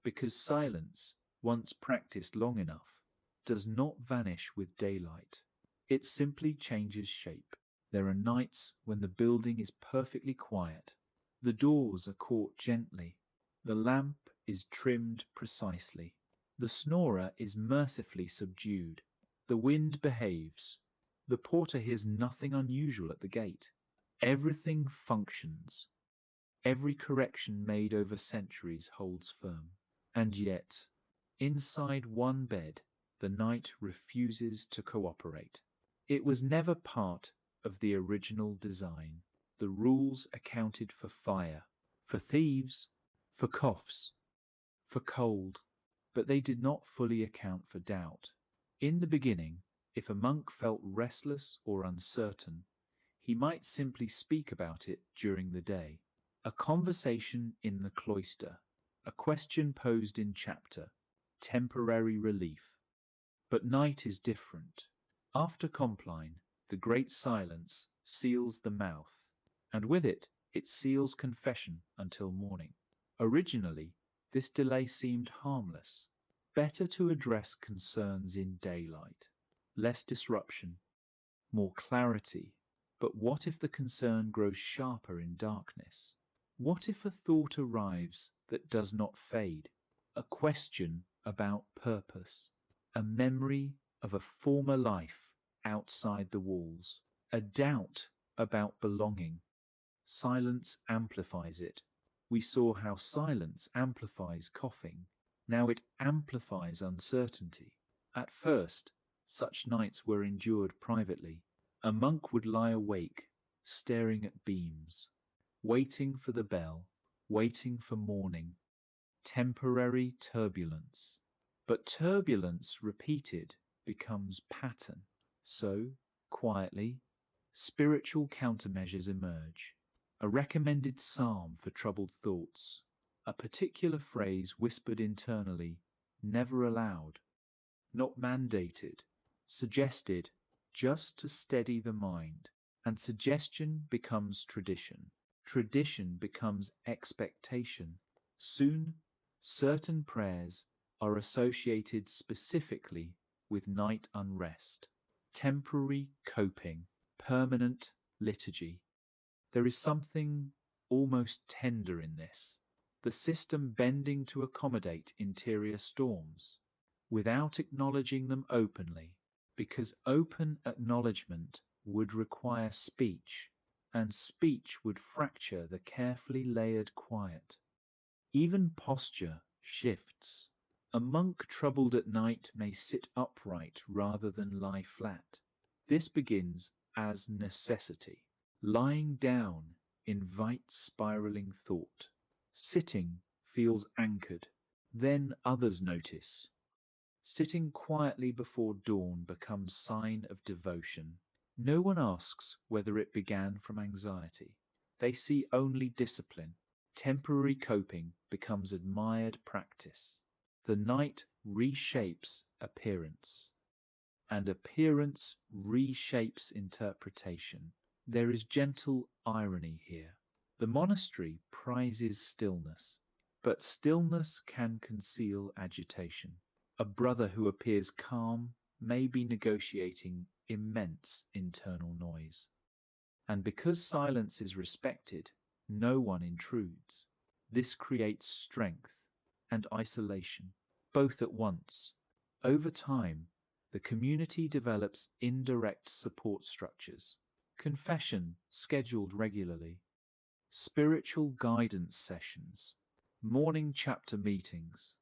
Because silence, once practiced long enough, does not vanish with daylight. It simply changes shape. There are nights when the building is perfectly quiet. The doors are caught gently. The lamp is trimmed precisely. The snorer is mercifully subdued. The wind behaves. The porter hears nothing unusual at the gate. Everything functions. Every correction made over centuries holds firm. And yet, inside one bed, the night refuses to cooperate. It was never part of the original design. The rules accounted for fire, for thieves, for coughs, for cold, but they did not fully account for doubt. In the beginning, if a monk felt restless or uncertain, he might simply speak about it during the day. A conversation in the cloister, a question posed in chapter, temporary relief. But night is different. After Compline, the great silence seals the mouth, and with it, it seals confession until morning. Originally, this delay seemed harmless. Better to address concerns in daylight. Less disruption, more clarity. But what if the concern grows sharper in darkness? What if a thought arrives that does not fade? A question about purpose, a memory of a former life outside the walls, a doubt about belonging. Silence amplifies it. We saw how silence amplifies coughing. Now it amplifies uncertainty. At first, such nights were endured privately. A monk would lie awake, staring at beams, waiting for the bell, waiting for morning. Temporary turbulence. But turbulence repeated becomes pattern. So, quietly, spiritual countermeasures emerge. A recommended psalm for troubled thoughts. A particular phrase whispered internally, never allowed, not mandated, suggested, just to steady the mind. And suggestion becomes tradition. Tradition becomes expectation. Soon, certain prayers are associated specifically with night unrest, temporary coping, permanent liturgy. There is something almost tender in this, the system bending to accommodate interior storms, without acknowledging them openly, because open acknowledgement would require speech, and speech would fracture the carefully layered quiet. Even posture shifts. A monk troubled at night may sit upright rather than lie flat. This begins as necessity. Lying down invites spiraling thought. Sitting feels anchored. Then others notice. Sitting quietly before dawn becomes sign of devotion. No one asks whether it began from anxiety. They see only discipline. Temporary coping becomes admired practice. The night reshapes appearance, and appearance reshapes interpretation. There is gentle irony here. The monastery prizes stillness, but stillness can conceal agitation. A brother who appears calm may be negotiating immense internal noise. And because silence is respected, no one intrudes. This creates strength and isolation, both at once. Over time, the community develops indirect support structures. Confession scheduled regularly, spiritual guidance sessions, morning chapter meetings,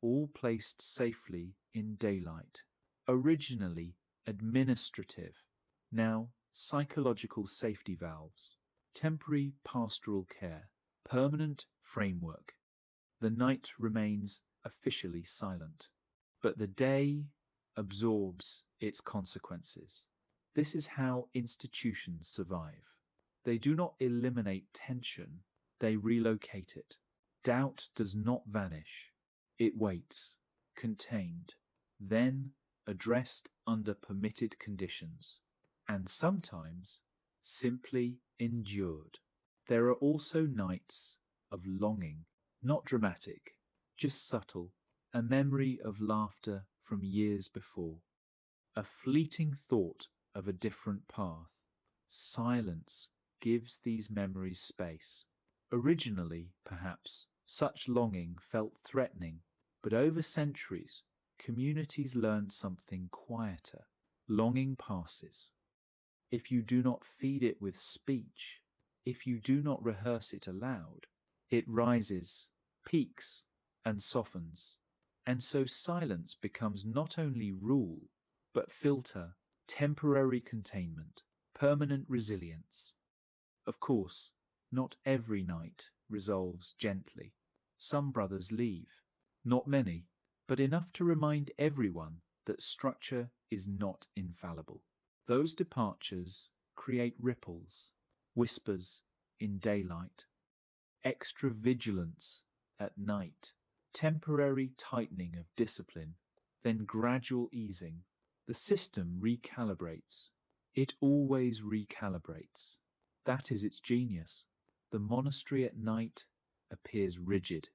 all placed safely in daylight. Originally administrative, now psychological safety valves, temporary pastoral care, permanent framework. The night remains officially silent, but the day absorbs its consequences. This is how institutions survive. They do not eliminate tension, they relocate it. Doubt does not vanish. It waits, contained, then addressed under permitted conditions, and sometimes simply endured. There are also nights of longing, not dramatic, just subtle, a memory of laughter from years before, a fleeting thought of a different path. Silence gives these memories space. Originally, perhaps, such longing felt threatening, but over centuries, communities learned something quieter. Longing passes. If you do not feed it with speech, if you do not rehearse it aloud, it rises, peaks, and softens. And so silence becomes not only rule, but filter, temporary containment, permanent resilience. Of course, not every night resolves gently. Some brothers leave. Not many, but enough to remind everyone that structure is not infallible. Those departures create ripples, whispers in daylight, extra vigilance at night, temporary tightening of discipline, then gradual easing. The system recalibrates. It always recalibrates. That is its genius. The monastery at night appears rigid,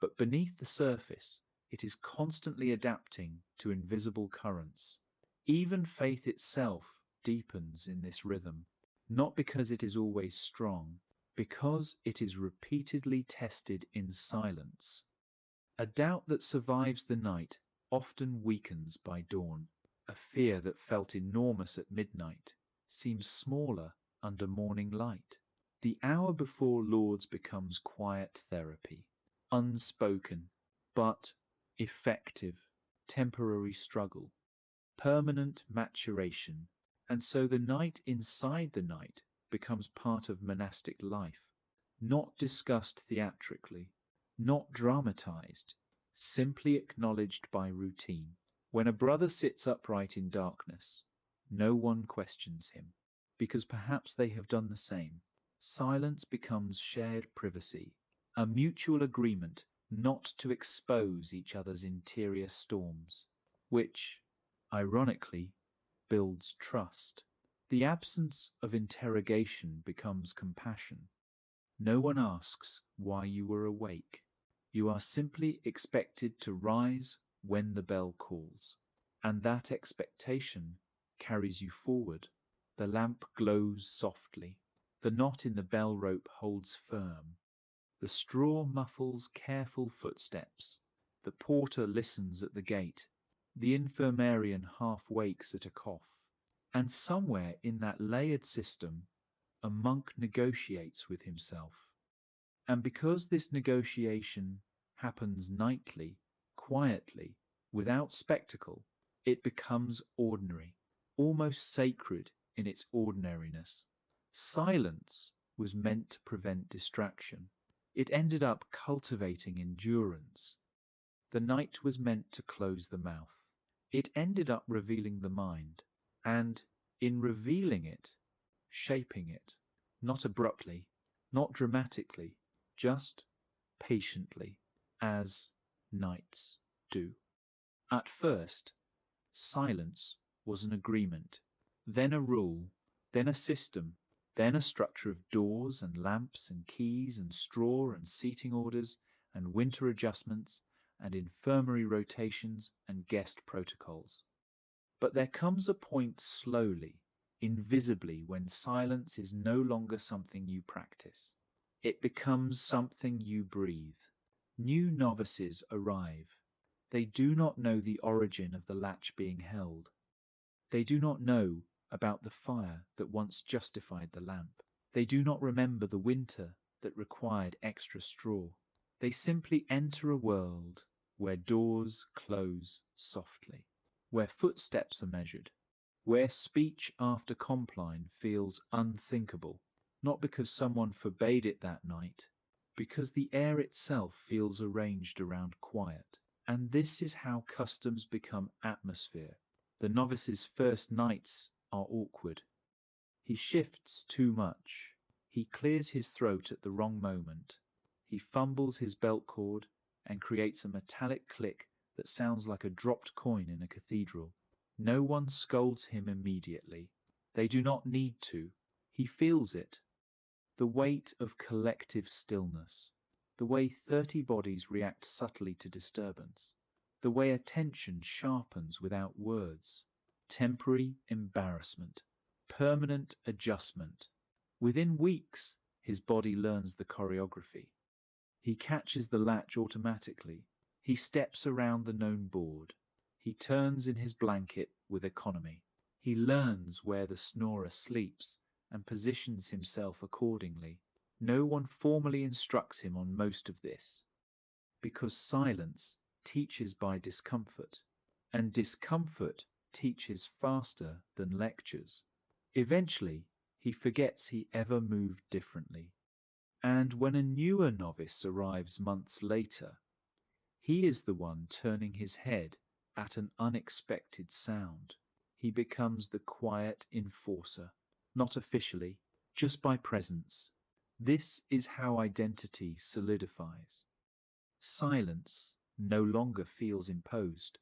but beneath the surface, it is constantly adapting to invisible currents. Even faith itself deepens in this rhythm, not because it is always strong, because it is repeatedly tested in silence. A doubt that survives the night often weakens by dawn. A fear that felt enormous at midnight seems smaller under morning light. The hour before Lord's becomes quiet therapy, unspoken, but effective, temporary struggle, permanent maturation, and so the night inside the night becomes part of monastic life, not discussed theatrically, not dramatized, simply acknowledged by routine. When a brother sits upright in darkness, no one questions him, because perhaps they have done the same. Silence becomes shared privacy, a mutual agreement not to expose each other's interior storms, which, ironically, builds trust. The absence of interrogation becomes compassion. No one asks why you were awake. You are simply expected to rise when the bell calls, and that expectation carries you forward. The lamp glows softly. The knot in the bell rope holds firm. The straw muffles careful footsteps. The porter listens at the gate. The infirmarian half wakes at a cough. And somewhere in that layered system, a monk negotiates with himself. And because this negotiation happens nightly, quietly, without spectacle, it becomes ordinary, almost sacred in its ordinariness. Silence was meant to prevent distraction. It ended up cultivating endurance. The night was meant to close the mouth. It ended up revealing the mind, and in revealing it, shaping it, not abruptly, not dramatically, just patiently, as nights do. At first, silence was an agreement, then a rule, then a system, then a structure of doors and lamps and keys and straw and seating orders and winter adjustments and infirmary rotations and guest protocols. But there comes a point slowly, invisibly, when silence is no longer something you practice. It becomes something you breathe. New novices arrive. They do not know the origin of the latch being held. They do not know about the fire that once justified the lamp. They do not remember the winter that required extra straw. They simply enter a world where doors close softly, where footsteps are measured, where speech after Compline feels unthinkable, not because someone forbade it that night, because the air itself feels arranged around quiet. And this is how customs become atmosphere. The novice's first nights are awkward. He shifts too much. He clears his throat at the wrong moment. He fumbles his belt cord and creates a metallic click that sounds like a dropped coin in a cathedral. No one scolds him immediately. They do not need to. He feels it. The weight of collective stillness. The way 30 bodies react subtly to disturbance. The way attention sharpens without words. Temporary embarrassment. Permanent adjustment. Within weeks, his body learns the choreography. He catches the latch automatically. He steps around the known board. He turns in his blanket with economy. He learns where the snorer sleeps and positions himself accordingly. No one formally instructs him on most of this, because silence teaches by discomfort, and discomfort teaches faster than lectures. Eventually, he forgets he ever moved differently. And when a newer novice arrives months later, he is the one turning his head at an unexpected sound. He becomes the quiet enforcer, not officially, just by presence. This is how identity solidifies. Silence no longer feels imposed.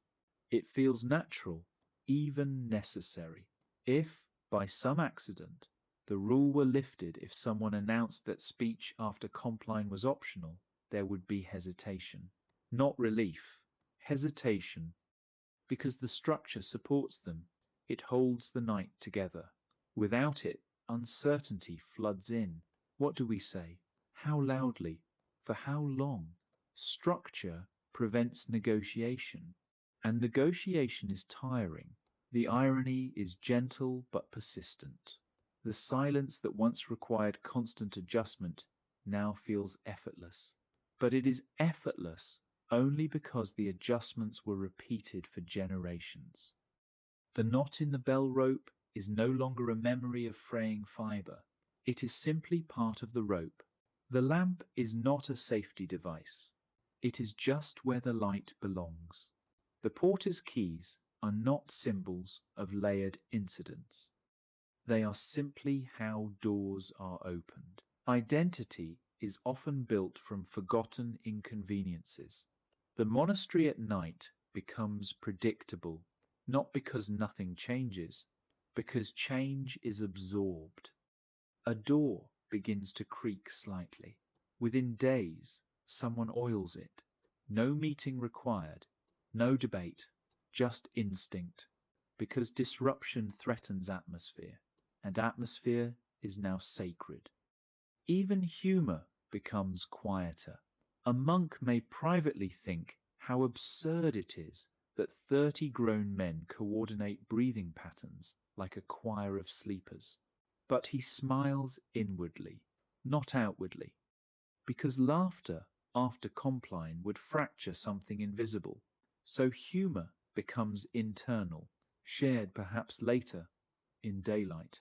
It feels natural, even necessary. If, by some accident, the rule were lifted, if someone announced that speech after Compline was optional, there would be hesitation. Not relief, hesitation, because the structure supports them. It holds the night together. Without it, uncertainty floods in. What do we say? How loudly? For how long? Structure prevents negotiation, and negotiation is tiring. The irony is gentle but persistent. The silence that once required constant adjustment now feels effortless. But it is effortless only because the adjustments were repeated for generations. The knot in the bell rope is no longer a memory of fraying fiber. It is simply part of the rope. The lamp is not a safety device. It is just where the light belongs. The porter's keys are not symbols of layered incidents. They are simply how doors are opened. Identity is often built from forgotten inconveniences. The monastery at night becomes predictable, not because nothing changes, because change is absorbed. A door begins to creak slightly. Within days, someone oils it. No meeting required, no debate, just instinct, because disruption threatens atmosphere, and atmosphere is now sacred. Even humor becomes quieter. A monk may privately think how absurd it is that 30 grown men coordinate breathing patterns like a choir of sleepers. But he smiles inwardly, not outwardly, because laughter after Compline would fracture something invisible. So humor becomes internal, shared perhaps later in daylight.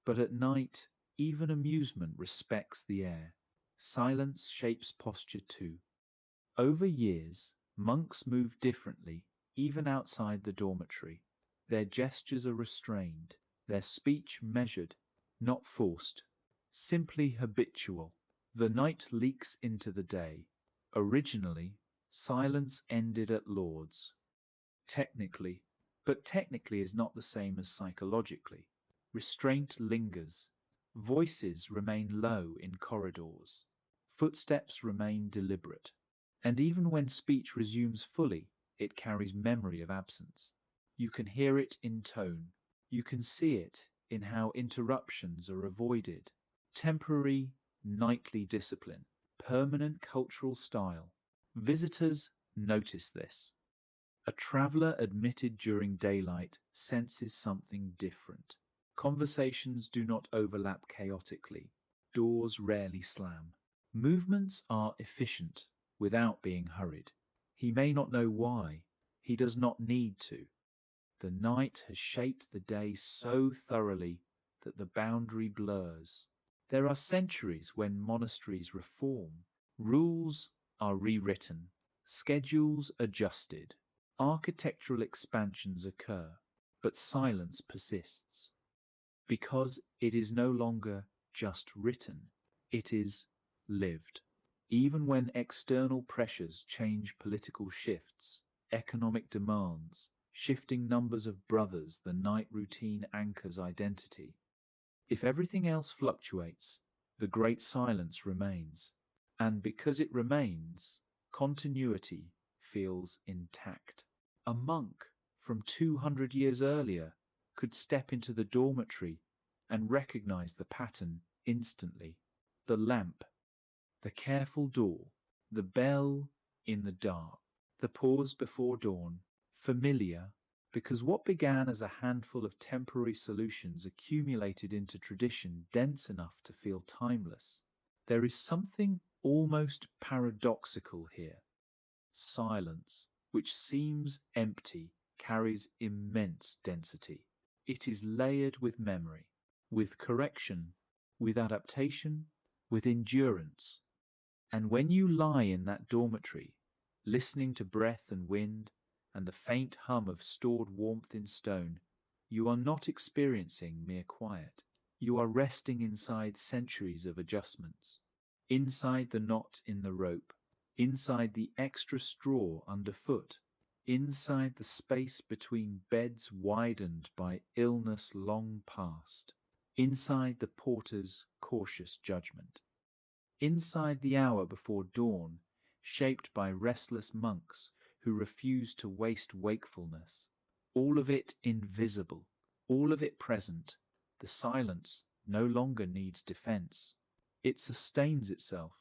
But at night, even amusement respects the air. Silence shapes posture too. Over years, monks move differently, even outside the dormitory. Their gestures are restrained, their speech measured, not forced, simply habitual. The night leaks into the day. Originally, silence ended at Lord's. Technically, but technically is not the same as psychologically. Restraint lingers. Voices remain low in corridors. Footsteps remain deliberate. And even when speech resumes fully, it carries memory of absence. You can hear it in tone. You can see it in how interruptions are avoided. Temporary, nightly discipline. Permanent cultural style. Visitors notice this. A traveler admitted during daylight senses something different. Conversations do not overlap chaotically. Doors rarely slam. Movements are efficient without being hurried. He may not know why. He does not need to. The night has shaped the day so thoroughly that the boundary blurs. There are centuries when monasteries reform. Rules are rewritten. Schedules adjusted. Architectural expansions occur, but silence persists. Because it is no longer just written, it is lived. Even when external pressures change, political shifts, economic demands, shifting numbers of brothers, the night routine anchors identity. If everything else fluctuates, the great silence remains. And because it remains, continuity feels intact. A monk from 200 years earlier could step into the dormitory and recognize the pattern instantly. The lamp, the careful door, the bell in the dark, the pause before dawn, familiar, because what began as a handful of temporary solutions accumulated into tradition dense enough to feel timeless. There is something almost paradoxical here. Silence, which seems empty, carries immense density. It is layered with memory, with correction, with adaptation, with endurance. And when you lie in that dormitory, listening to breath and wind and the faint hum of stored warmth in stone, you are not experiencing mere quiet. You are resting inside centuries of adjustments, inside the knot in the rope, inside the extra straw underfoot, inside the space between beds widened by illness long past, inside the porter's cautious judgment, inside the hour before dawn, shaped by restless monks who refuse to waste wakefulness. All of it invisible, all of it present. The silence no longer needs defense. It sustains itself,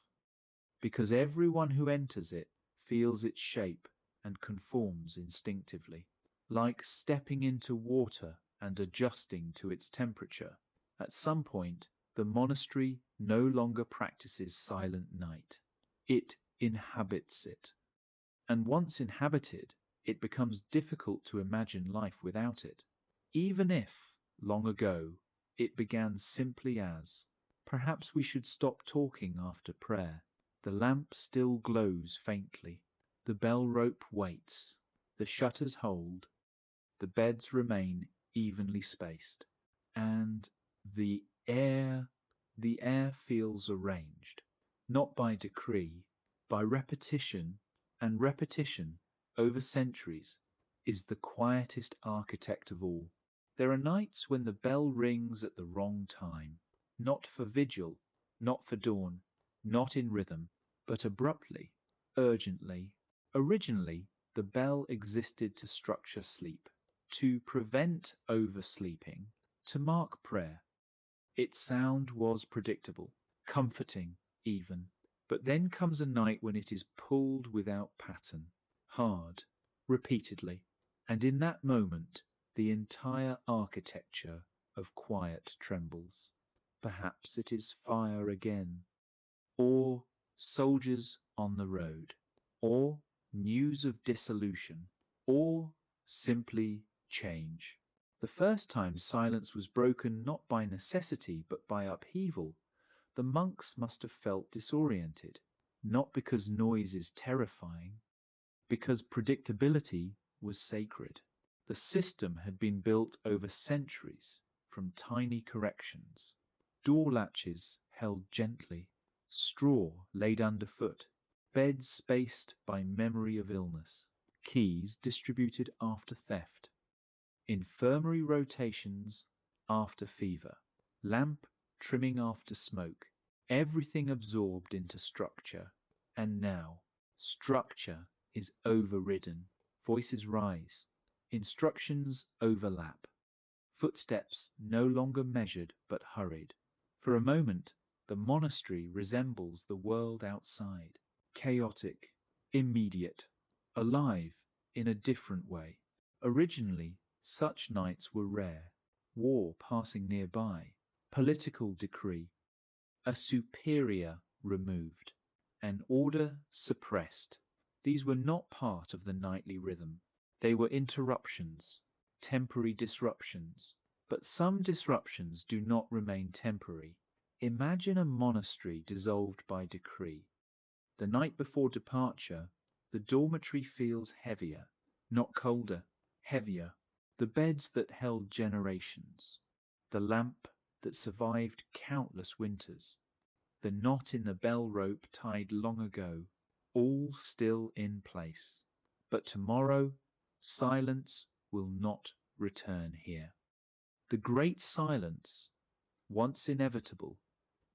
because everyone who enters it feels its shape and conforms instinctively, like stepping into water and adjusting to its temperature. At some point, the monastery no longer practices silent night. It inhabits it. And once inhabited, it becomes difficult to imagine life without it. Even if, long ago, it began simply as, "Perhaps we should stop talking after prayer." The lamp still glows faintly. The bell rope waits. The shutters hold. The beds remain evenly spaced. And the air feels arranged, not by decree, by repetition, and repetition over centuries is the quietest architect of all. There are nights when the bell rings at the wrong time, not for vigil, not for dawn, not in rhythm, but abruptly, urgently. Originally, the bell existed to structure sleep, to prevent oversleeping, to mark prayer. Its sound was predictable, comforting even. But then comes a night when it is pulled without pattern, hard, repeatedly, and in that moment the entire architecture of quiet trembles. Perhaps it is fire again, or soldiers on the road, or news of dissolution, or simply change. The first time silence was broken not by necessity but by upheaval, the monks must have felt disoriented, not because noise is terrifying, because predictability was sacred. The system had been built over centuries from tiny corrections, door latches held gently, straw laid underfoot, beds spaced by memory of illness, keys distributed after theft, infirmary rotations after fever, lamp trimming after smoke, everything absorbed into structure. And now, structure is overridden. Voices rise, instructions overlap, footsteps no longer measured but hurried. For a moment, the monastery resembles the world outside, chaotic, immediate, alive in a different way. Originally, such nights were rare, war passing nearby, political decree, a superior removed, an order suppressed. These were not part of the nightly rhythm. They were interruptions, temporary disruptions. But some disruptions do not remain temporary. Imagine a monastery dissolved by decree. The night before departure, the dormitory feels heavier, not colder, heavier. The beds that held generations, the lamp that survived countless winters, the knot in the bell rope tied long ago, all still in place. But tomorrow, silence will not return here. The great silence, once inevitable,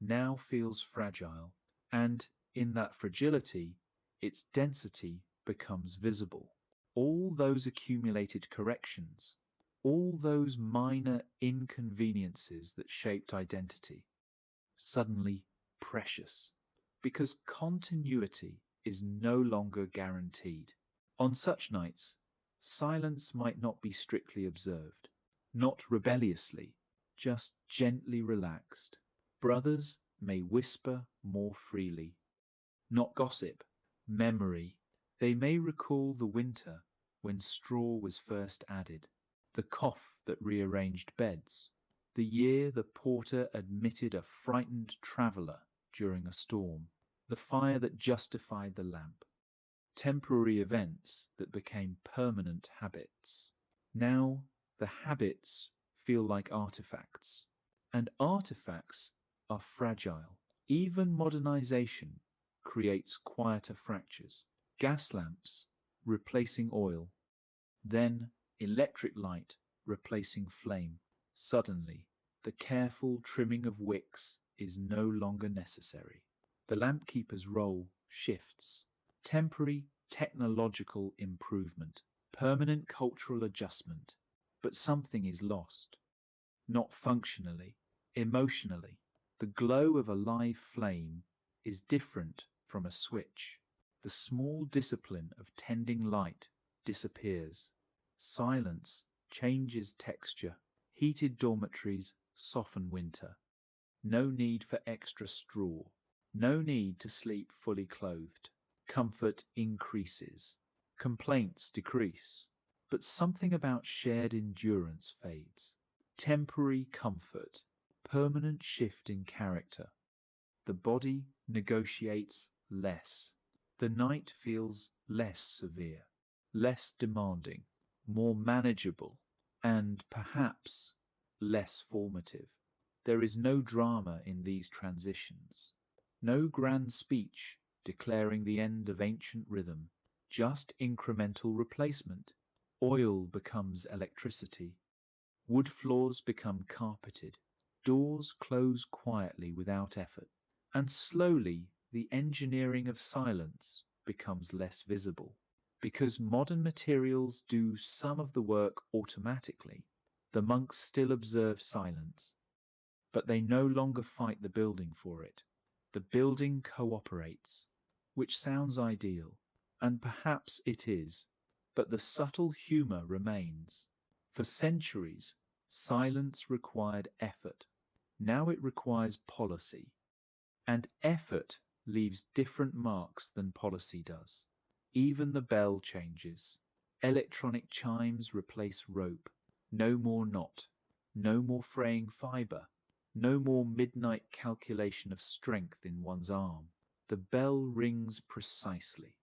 now feels fragile, and in that fragility, its density becomes visible. All those accumulated corrections, all those minor inconveniences that shaped identity, suddenly precious, because continuity is no longer guaranteed. On such nights, silence might not be strictly observed, not rebelliously, just gently relaxed. Brothers may whisper more freely, not gossip, memory. They may recall the winter when straw was first added, the cough that rearranged beds, the year the porter admitted a frightened traveller during a storm, the fire that justified the lamp, temporary events that became permanent habits. Now the habits feel like artifacts, and artifacts are fragile. Even modernization creates quieter fractures. Gas lamps replacing oil, then electric light replacing flame. Suddenly, the careful trimming of wicks is no longer necessary. The lamp keeper's role shifts. Temporary technological improvement, permanent cultural adjustment, but something is lost. Not functionally, emotionally. The glow of a live flame is different from a switch. The small discipline of tending light disappears. Silence changes texture. Heated dormitories soften winter. No need for extra straw. No need to sleep fully clothed. Comfort increases. Complaints decrease. But something about shared endurance fades. Temporary comfort, permanent shift in character. The body negotiates less. The night feels less severe, less demanding, more manageable, and perhaps less formative. There is no drama in these transitions, no grand speech declaring the end of ancient rhythm, just incremental replacement. Oil becomes electricity. Wood floors become carpeted. Doors close quietly without effort. And slowly the engineering of silence becomes less visible. Because modern materials do some of the work automatically, the monks still observe silence. But they no longer fight the building for it. The building cooperates, which sounds ideal, and perhaps it is, but the subtle humor remains. For centuries, silence required effort. Now it requires policy. And effort leaves different marks than policy does. Even the bell changes. Electronic chimes replace rope. No more knot. No more fraying fiber. No more midnight calculation of strength in one's arm. The bell rings precisely,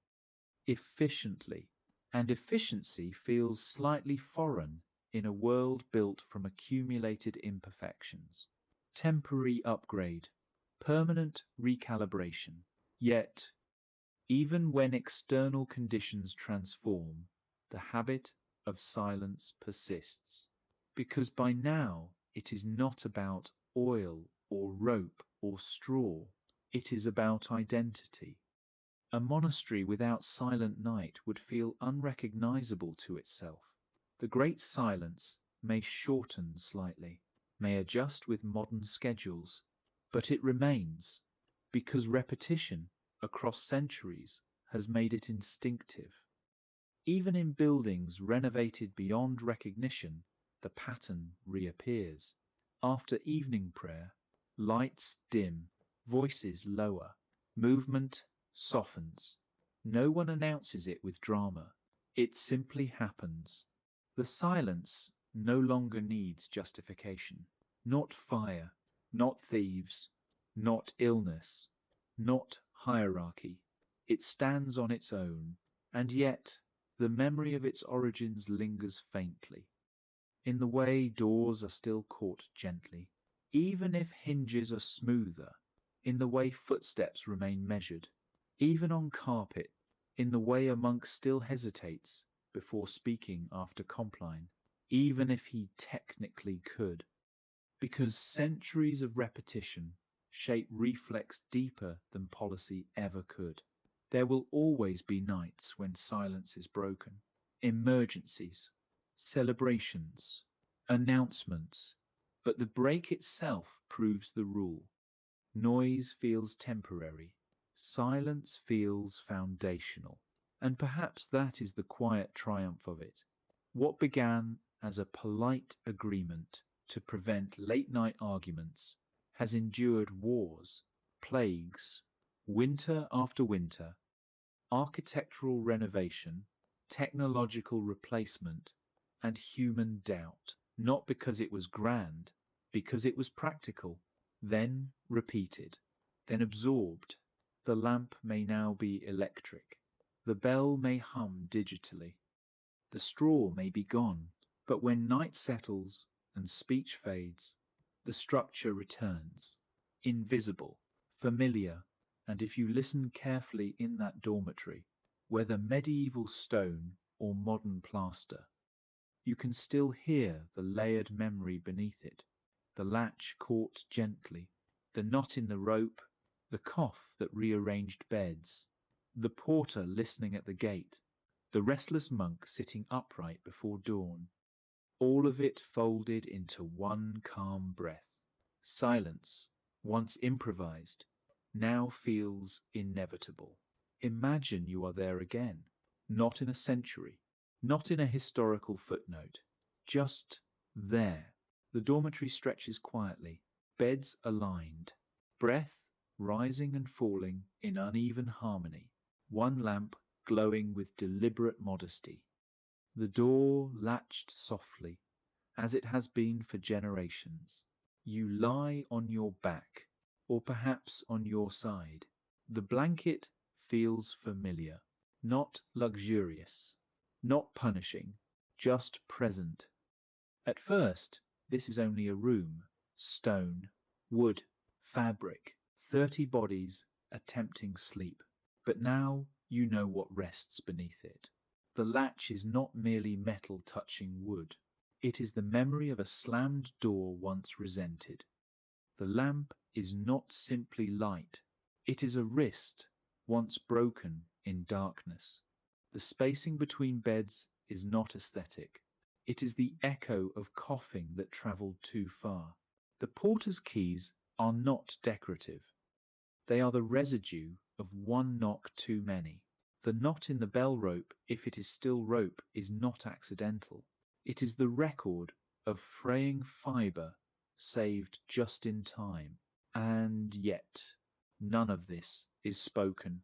efficiently, and efficiency feels slightly foreign in a world built from accumulated imperfections. Temporary upgrade, permanent recalibration. Yet, even when external conditions transform, the habit of silence persists. Because by now it is not about oil or rope or straw. It is about identity. A monastery without silent night would feel unrecognizable to itself. The great silence may shorten slightly, may adjust with modern schedules, but it remains, because repetition across centuries has made it instinctive. Even in buildings renovated beyond recognition, the pattern reappears. After evening prayer, lights dim, voices lower, movement softens. No one announces it with drama. It simply happens. The silence no longer needs justification. Not fire, not thieves, not illness, not hierarchy. It stands on its own, and yet the memory of its origins lingers faintly. In the way doors are still caught gently, even if hinges are smoother, in the way footsteps remain measured, even on carpet, in the way a monk still hesitates before speaking after Compline, even if he technically could. Because centuries of repetition shape reflex deeper than policy ever could. There will always be nights when silence is broken, emergencies, celebrations, announcements, but the break itself proves the rule. Noise feels temporary, silence feels foundational, and perhaps that is the quiet triumph of it. What began as a polite agreement to prevent late-night arguments has endured wars, plagues, winter after winter, architectural renovation, technological replacement, and human doubt. Not because it was grand, because it was practical, then repeated, then absorbed. The lamp may now be electric. The bell may hum digitally. The straw may be gone, but when night settles and speech fades, the structure returns, invisible, familiar, and if you listen carefully in that dormitory, whether medieval stone or modern plaster, you can still hear the layered memory beneath it, the latch caught gently, the knot in the rope, the cough that rearranged beds, the porter listening at the gate, the restless monk sitting upright before dawn, all of it folded into one calm breath. Silence, once improvised, now feels inevitable. Imagine you are there again, not in a century, not in a historical footnote, just there. The dormitory stretches quietly, beds aligned, breath rising and falling in uneven harmony, one lamp glowing with deliberate modesty. The door latched softly, as it has been for generations. You lie on your back, or perhaps on your side. The blanket feels familiar, not luxurious, not punishing, just present. At first, this is only a room, stone, wood, fabric, 30 bodies attempting sleep. But now you know what rests beneath it. The latch is not merely metal touching wood. It is the memory of a slammed door once resented. The lamp is not simply light. It is a wrist, once broken in darkness. The spacing between beds is not aesthetic. It is the echo of coughing that travelled too far. The porter's keys are not decorative. They are the residue of one knock too many. The knot in the bell rope, if it is still rope, is not accidental. It is the record of fraying fibre saved just in time. And yet, none of this is spoken.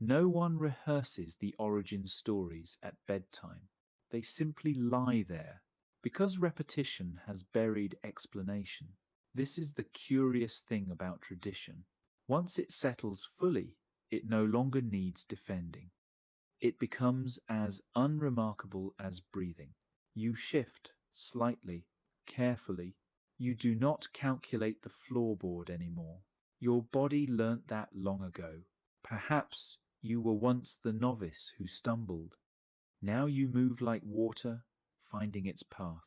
No one rehearses the origin stories at bedtime. They simply lie there, because repetition has buried explanation. This is the curious thing about tradition. Once it settles fully, it no longer needs defending. It becomes as unremarkable as breathing. You shift slightly, carefully. You do not calculate the floorboard anymore. Your body learnt that long ago. Perhaps you were once the novice who stumbled. Now you move like water, finding its path.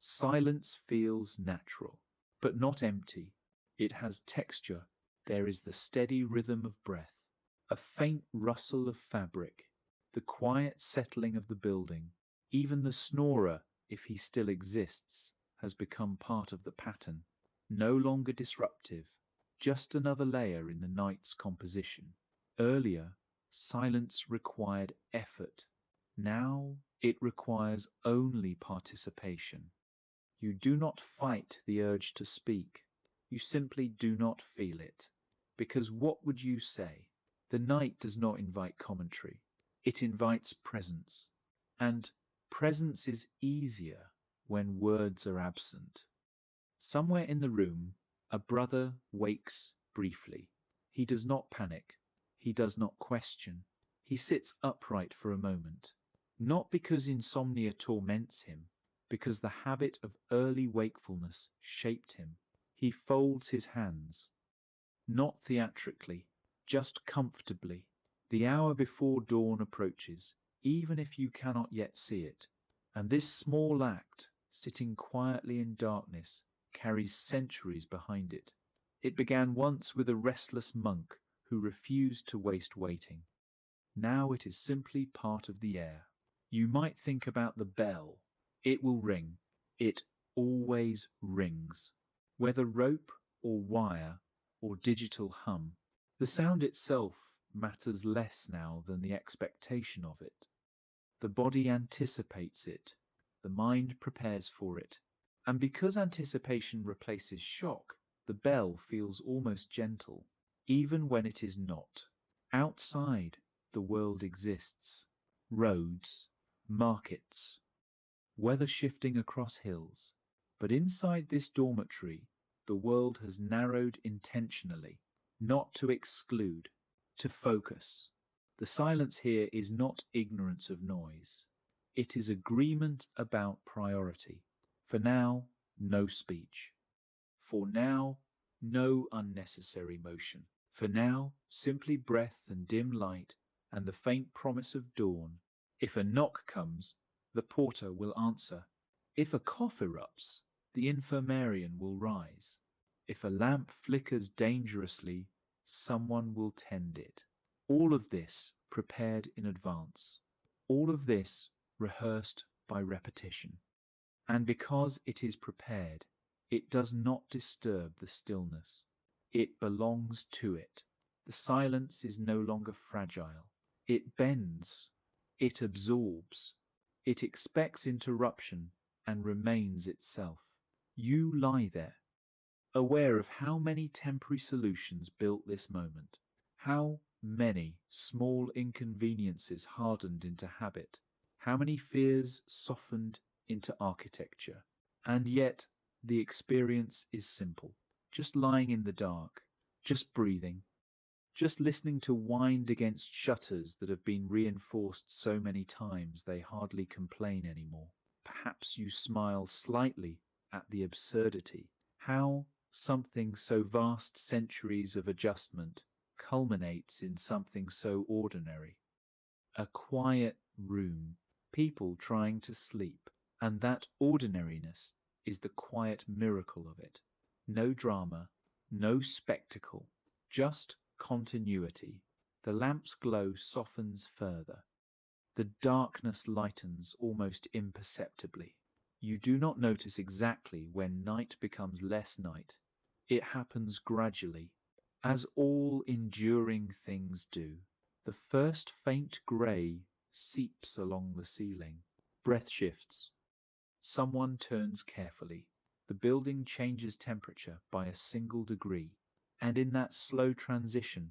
Silence feels natural, but not empty. It has texture. There is the steady rhythm of breath, a faint rustle of fabric, the quiet settling of the building. Even the snorer, if he still exists, has become part of the pattern. No longer disruptive, just another layer in the night's composition. Earlier, silence required effort. Now it requires only participation. You do not fight the urge to speak. You simply do not feel it. Because what would you say? The night does not invite commentary. It invites presence. And presence is easier when words are absent. Somewhere in the room, a brother wakes briefly. He does not panic. He does not question. He sits upright for a moment. Not because insomnia torments him, because the habit of early wakefulness shaped him. He folds his hands. Not theatrically, just comfortably. The hour before dawn approaches, even if you cannot yet see it. And this small act, sitting quietly in darkness, carries centuries behind it. It began once with a restless monk who refused to waste waiting. Now it is simply part of the air. You might think about the bell. It will ring. It always rings. Whether rope or wire or digital hum, the sound itself matters less now than the expectation of it. The body anticipates it. The mind prepares for it. And because anticipation replaces shock, the bell feels almost gentle, even when it is not. Outside, the world exists. Roads, markets, weather shifting across hills. But inside this dormitory, the world has narrowed intentionally. not to exclude, to focus. The silence here is not ignorance of noise. It is agreement about priority. For now, no speech. For now, no unnecessary motion. For now, simply breath and dim light and the faint promise of dawn. If a knock comes, the porter will answer. If a cough erupts, the infirmarian will rise. If a lamp flickers dangerously, someone will tend it. All of this prepared in advance. All of this rehearsed by repetition. And because it is prepared, it does not disturb the stillness. It belongs to it. The silence is no longer fragile. It bends. It absorbs. It expects interruption and remains itself. You lie there, aware of how many temporary solutions built this moment, how many small inconveniences hardened into habit, how many fears softened into architecture. And yet, the experience is simple. Just lying in the dark, just breathing, just listening to wind against shutters that have been reinforced so many times they hardly complain anymore. Perhaps you smile slightly at the absurdity. How something so vast centuries of adjustment culminates in something so ordinary. A quiet room, people trying to sleep, and that ordinariness is the quiet miracle of it. No drama, no spectacle, just continuity. The lamp's glow softens further. The darkness lightens almost imperceptibly. You do not notice exactly when night becomes less night. It happens gradually, as all enduring things do. The first faint grey seeps along the ceiling. Breath shifts. Someone turns carefully. The building changes temperature by a single degree, and in that slow transition,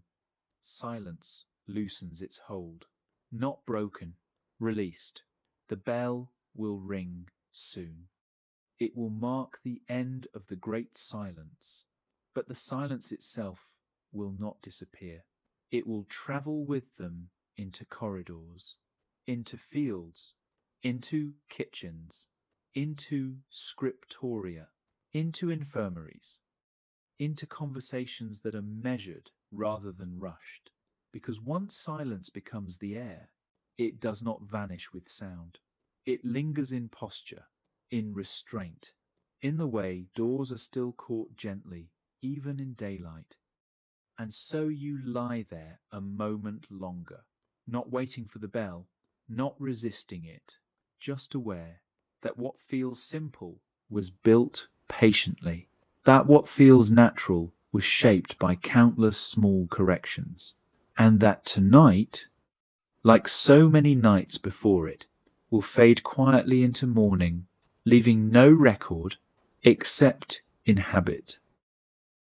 silence loosens its hold. Not broken, released. The bell will ring soon. It will mark the end of the great silence, but the silence itself will not disappear. It will travel with them into corridors, into fields, into kitchens, into scriptoria, into infirmaries, into conversations that are measured rather than rushed. Because once silence becomes the air, it does not vanish with sound. It lingers in posture, in restraint, in the way doors are still caught gently, even in daylight. And so you lie there a moment longer, not waiting for the bell, not resisting it, just aware that what feels simple was built patiently, that what feels natural was shaped by countless small corrections, and that tonight, like so many nights before it, will fade quietly into morning, leaving no record except in habit.